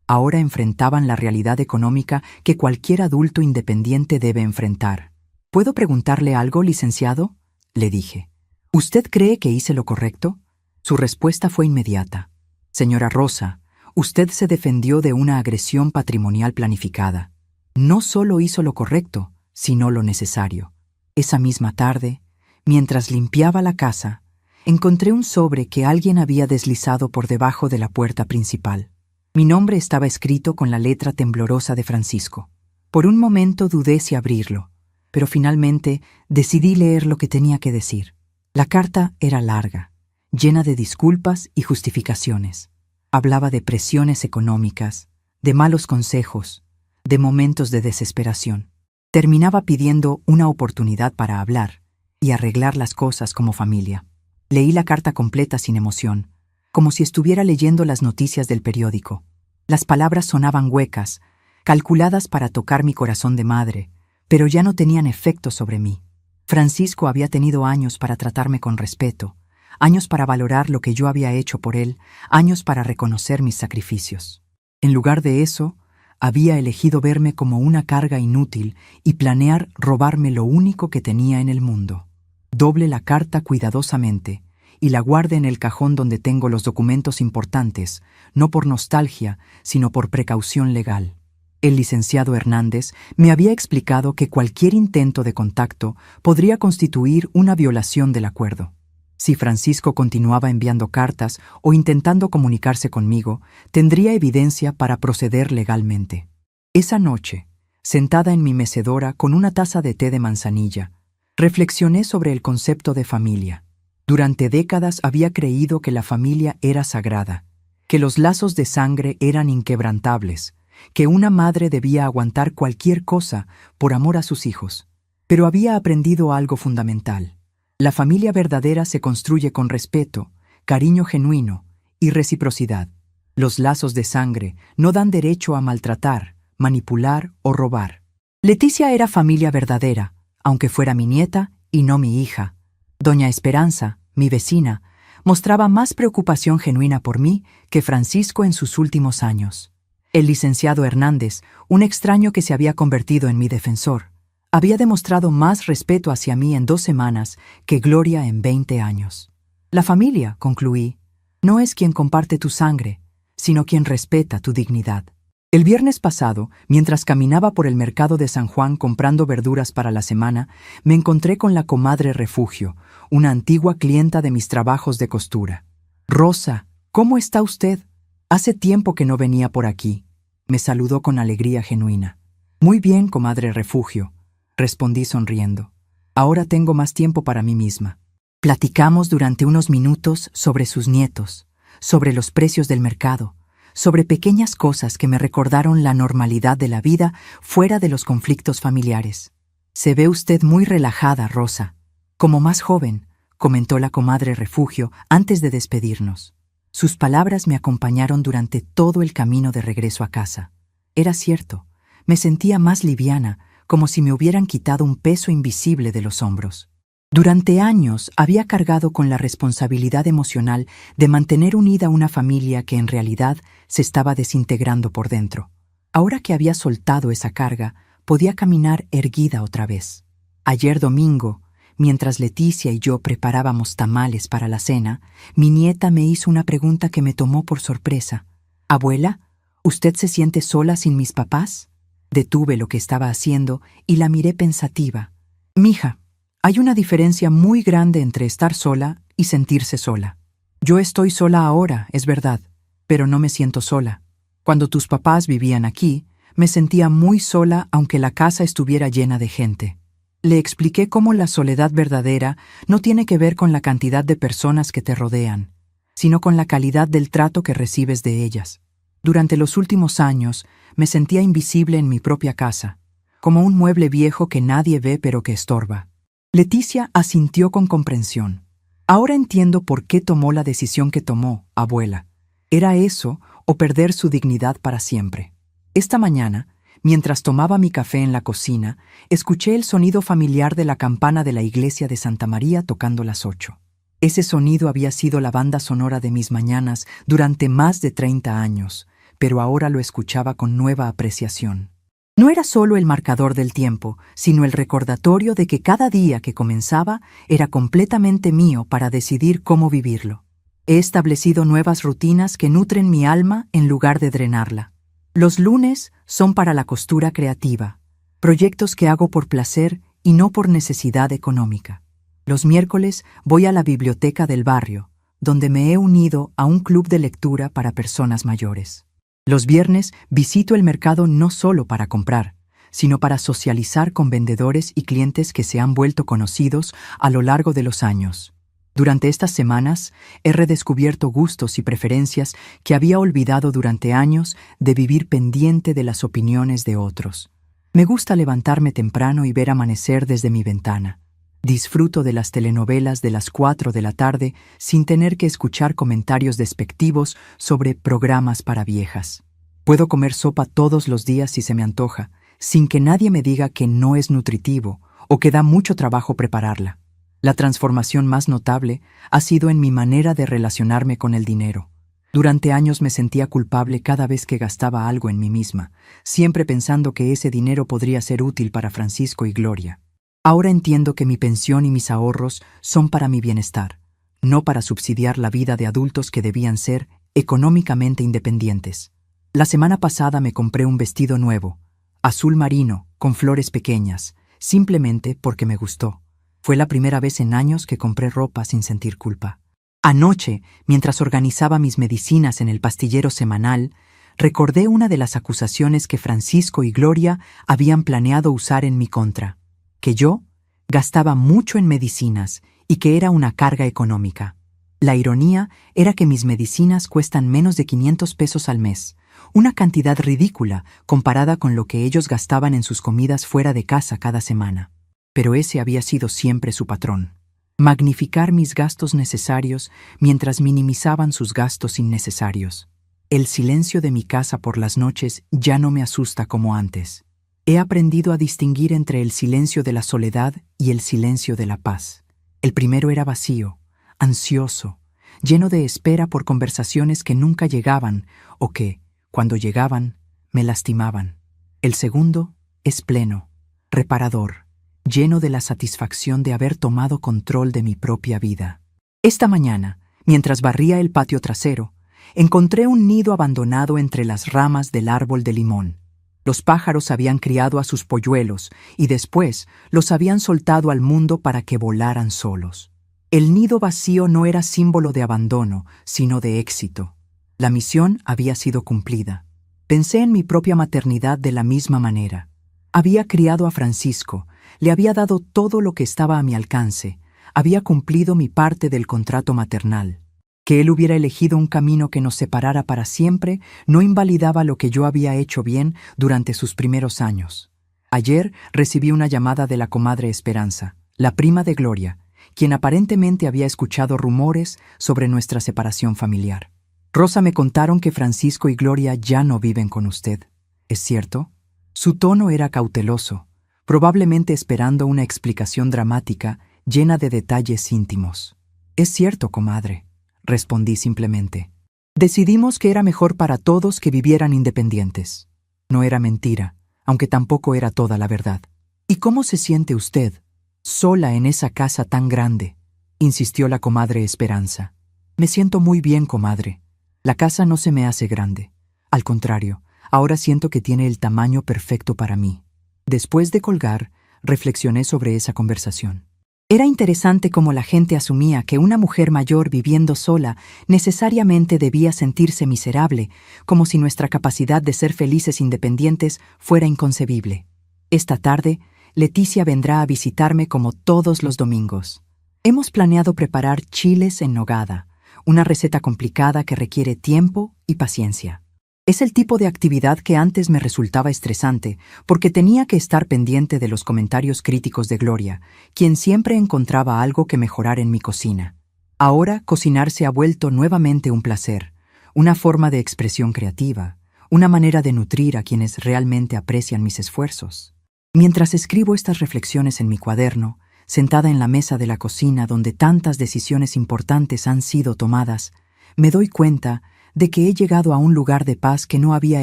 Ahora enfrentaban la realidad económica que cualquier adulto independiente debe enfrentar. ¿Puedo preguntarle algo, licenciado?, le dije. ¿Usted cree que hice lo correcto? Su respuesta fue inmediata. Señora Rosa, usted se defendió de una agresión patrimonial planificada. No solo hizo lo correcto, sino lo necesario. Esa misma tarde, mientras limpiaba la casa, encontré un sobre que alguien había deslizado por debajo de la puerta principal. Mi nombre estaba escrito con la letra temblorosa de Francisco. Por un momento dudé si abrirlo, pero finalmente decidí leer lo que tenía que decir. La carta era larga, llena de disculpas y justificaciones. Hablaba de presiones económicas, de malos consejos, de momentos de desesperación. Terminaba pidiendo una oportunidad para hablar y arreglar las cosas como familia. Leí la carta completa sin emoción, como si estuviera leyendo las noticias del periódico. Las palabras sonaban huecas, calculadas para tocar mi corazón de madre, pero ya no tenían efecto sobre mí. Francisco había tenido años para tratarme con respeto, años para valorar lo que yo había hecho por él, años para reconocer mis sacrificios. En lugar de eso, había elegido verme como una carga inútil y planear robarme lo único que tenía en el mundo. Doble la carta cuidadosamente y la guardé en el cajón donde tengo los documentos importantes, no por nostalgia, sino por precaución legal. El licenciado Hernández me había explicado que cualquier intento de contacto podría constituir una violación del acuerdo. Si Francisco continuaba enviando cartas o intentando comunicarse conmigo, tendría evidencia para proceder legalmente. Esa noche, sentada en mi mecedora con una taza de té de manzanilla, reflexioné sobre el concepto de familia. Durante décadas había creído que la familia era sagrada, que los lazos de sangre eran inquebrantables, que una madre debía aguantar cualquier cosa por amor a sus hijos. Pero había aprendido algo fundamental. La familia verdadera se construye con respeto, cariño genuino y reciprocidad. Los lazos de sangre no dan derecho a maltratar, manipular o robar. Leticia era familia verdadera, aunque fuera mi nieta y no mi hija. Doña Esperanza, mi vecina, mostraba más preocupación genuina por mí que Francisco en sus últimos años. El licenciado Hernández, un extraño que se había convertido en mi defensor, había demostrado más respeto hacia mí en 2 semanas que Gloria en 20 años. La familia, concluí, no es quien comparte tu sangre, sino quien respeta tu dignidad. El viernes pasado, mientras caminaba por el mercado de San Juan comprando verduras para la semana, me encontré con la comadre Refugio, una antigua clienta de mis trabajos de costura. «Rosa, ¿cómo está usted? Hace tiempo que no venía por aquí», me saludó con alegría genuina. «Muy bien, comadre Refugio», respondí sonriendo. «Ahora tengo más tiempo para mí misma». Platicamos durante unos minutos sobre sus nietos, sobre los precios del mercado, sobre pequeñas cosas que me recordaron la normalidad de la vida fuera de los conflictos familiares. «Se ve usted muy relajada, Rosa. Como más joven», comentó la comadre Refugio antes de despedirnos. Sus palabras me acompañaron durante todo el camino de regreso a casa. Era cierto, me sentía más liviana, como si me hubieran quitado un peso invisible de los hombros. Durante años había cargado con la responsabilidad emocional de mantener unida una familia que en realidad se estaba desintegrando por dentro. Ahora que había soltado esa carga, podía caminar erguida otra vez. Ayer domingo, mientras Leticia y yo preparábamos tamales para la cena, mi nieta me hizo una pregunta que me tomó por sorpresa. «Abuela, ¿usted se siente sola sin mis papás?» Detuve lo que estaba haciendo y la miré pensativa. «Mija, hay una diferencia muy grande entre estar sola y sentirse sola. Yo estoy sola ahora, es verdad, pero no me siento sola. Cuando tus papás vivían aquí, me sentía muy sola aunque la casa estuviera llena de gente». Le expliqué cómo la soledad verdadera no tiene que ver con la cantidad de personas que te rodean, sino con la calidad del trato que recibes de ellas. Durante los últimos años, me sentía invisible en mi propia casa, como un mueble viejo que nadie ve pero que estorba. Leticia asintió con comprensión. «Ahora entiendo por qué tomó la decisión que tomó, abuela. Era eso o perder su dignidad para siempre». Esta mañana, mientras tomaba mi café en la cocina, escuché el sonido familiar de la campana de la iglesia de Santa María tocando las 8. Ese sonido había sido la banda sonora de mis mañanas durante más de 30 años, pero ahora lo escuchaba con nueva apreciación. No era solo el marcador del tiempo, sino el recordatorio de que cada día que comenzaba era completamente mío para decidir cómo vivirlo. He establecido nuevas rutinas que nutren mi alma en lugar de drenarla. Los lunes son para la costura creativa, proyectos que hago por placer y no por necesidad económica. Los miércoles voy a la biblioteca del barrio, donde me he unido a un club de lectura para personas mayores. Los viernes visito el mercado no solo para comprar, sino para socializar con vendedores y clientes que se han vuelto conocidos a lo largo de los años. Durante estas semanas he redescubierto gustos y preferencias que había olvidado durante años de vivir pendiente de las opiniones de otros. Me gusta levantarme temprano y ver amanecer desde mi ventana. Disfruto de las telenovelas de las 4 de la tarde sin tener que escuchar comentarios despectivos sobre programas para viejas. Puedo comer sopa todos los días si se me antoja, sin que nadie me diga que no es nutritivo o que da mucho trabajo prepararla. La transformación más notable ha sido en mi manera de relacionarme con el dinero. Durante años me sentía culpable cada vez que gastaba algo en mí misma, siempre pensando que ese dinero podría ser útil para Francisco y Gloria. Ahora entiendo que mi pensión y mis ahorros son para mi bienestar, no para subsidiar la vida de adultos que debían ser económicamente independientes. La semana pasada me compré un vestido nuevo, azul marino, con flores pequeñas, simplemente porque me gustó. Fue la primera vez en años que compré ropa sin sentir culpa. Anoche, mientras organizaba mis medicinas en el pastillero semanal, recordé una de las acusaciones que Francisco y Gloria habían planeado usar en mi contra, que yo gastaba mucho en medicinas y que era una carga económica. La ironía era que mis medicinas cuestan menos de 500 pesos al mes, una cantidad ridícula comparada con lo que ellos gastaban en sus comidas fuera de casa cada semana. Pero ese había sido siempre su patrón: magnificar mis gastos necesarios mientras minimizaban sus gastos innecesarios. El silencio de mi casa por las noches ya no me asusta como antes. He aprendido a distinguir entre el silencio de la soledad y el silencio de la paz. El primero era vacío, ansioso, lleno de espera por conversaciones que nunca llegaban o que, cuando llegaban, me lastimaban. El segundo es pleno, reparador, lleno de la satisfacción de haber tomado control de mi propia vida. Esta mañana, mientras barría el patio trasero, encontré un nido abandonado entre las ramas del árbol de limón. Los pájaros habían criado a sus polluelos y después los habían soltado al mundo para que volaran solos. El nido vacío no era símbolo de abandono, sino de éxito. La misión había sido cumplida. Pensé en mi propia maternidad de la misma manera. Había criado a Francisco, le había dado todo lo que estaba a mi alcance, había cumplido mi parte del contrato maternal. Que él hubiera elegido un camino que nos separara para siempre no invalidaba lo que yo había hecho bien durante sus primeros años. Ayer recibí una llamada de la comadre Esperanza, la prima de Gloria, quien aparentemente había escuchado rumores sobre nuestra separación familiar. Rosa, me contaron que Francisco y Gloria ya no viven con usted. ¿Es cierto? Su tono era cauteloso, probablemente esperando una explicación dramática llena de detalles íntimos. Es cierto, comadre, respondí simplemente. Decidimos que era mejor para todos que vivieran independientes. No era mentira, aunque tampoco era toda la verdad. ¿Y cómo se siente usted, sola en esa casa tan grande?, insistió la comadre Esperanza. Me siento muy bien, comadre. La casa no se me hace grande. Al contrario, ahora siento que tiene el tamaño perfecto para mí. Después de colgar, reflexioné sobre esa conversación. Era interesante cómo la gente asumía que una mujer mayor viviendo sola necesariamente debía sentirse miserable, como si nuestra capacidad de ser felices independientes fuera inconcebible. Esta tarde, Leticia vendrá a visitarme como todos los domingos. Hemos planeado preparar chiles en nogada, una receta complicada que requiere tiempo y paciencia. Es el tipo de actividad que antes me resultaba estresante, porque tenía que estar pendiente de los comentarios críticos de Gloria, quien siempre encontraba algo que mejorar en mi cocina. Ahora cocinar se ha vuelto nuevamente un placer, una forma de expresión creativa, una manera de nutrir a quienes realmente aprecian mis esfuerzos. Mientras escribo estas reflexiones en mi cuaderno, sentada en la mesa de la cocina donde tantas decisiones importantes han sido tomadas, me doy cuenta de que he llegado a un lugar de paz que no había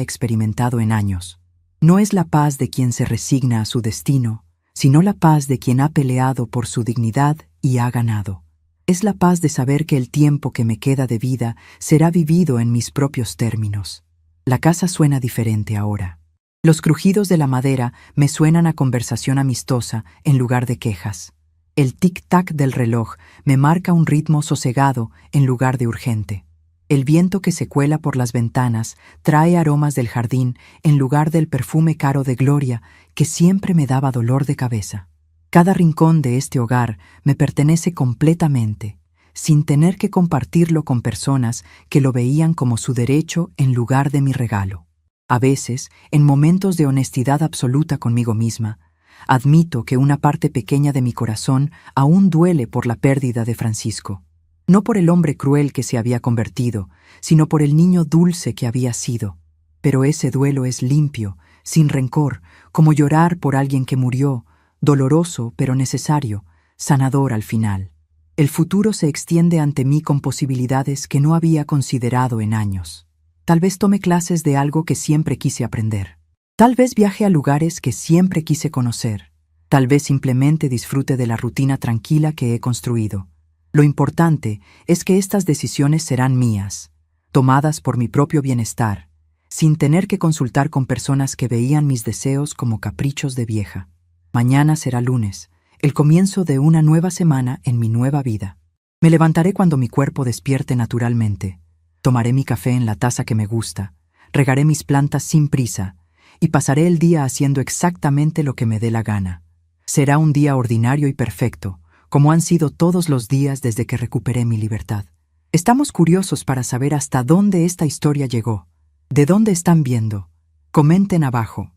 experimentado en años. No es la paz de quien se resigna a su destino, sino la paz de quien ha peleado por su dignidad y ha ganado. Es la paz de saber que el tiempo que me queda de vida será vivido en mis propios términos. La casa suena diferente ahora. Los crujidos de la madera me suenan a conversación amistosa en lugar de quejas. El tic-tac del reloj me marca un ritmo sosegado en lugar de urgente. El viento que se cuela por las ventanas trae aromas del jardín en lugar del perfume caro de Gloria que siempre me daba dolor de cabeza. Cada rincón de este hogar me pertenece completamente, sin tener que compartirlo con personas que lo veían como su derecho en lugar de mi regalo. A veces, en momentos de honestidad absoluta conmigo misma, admito que una parte pequeña de mi corazón aún duele por la pérdida de Francisco. No por el hombre cruel que se había convertido, sino por el niño dulce que había sido. Pero ese duelo es limpio, sin rencor, como llorar por alguien que murió, doloroso pero necesario, sanador al final. El futuro se extiende ante mí con posibilidades que no había considerado en años. Tal vez tome clases de algo que siempre quise aprender. Tal vez viaje a lugares que siempre quise conocer. Tal vez simplemente disfrute de la rutina tranquila que he construido. Lo importante es que estas decisiones serán mías, tomadas por mi propio bienestar, sin tener que consultar con personas que veían mis deseos como caprichos de vieja. Mañana será lunes, el comienzo de una nueva semana en mi nueva vida. Me levantaré cuando mi cuerpo despierte naturalmente. Tomaré mi café en la taza que me gusta, regaré mis plantas sin prisa y pasaré el día haciendo exactamente lo que me dé la gana. Será un día ordinario y perfecto, como han sido todos los días desde que recuperé mi libertad. Estamos curiosos para saber hasta dónde esta historia llegó. ¿De dónde están viendo? Comenten abajo.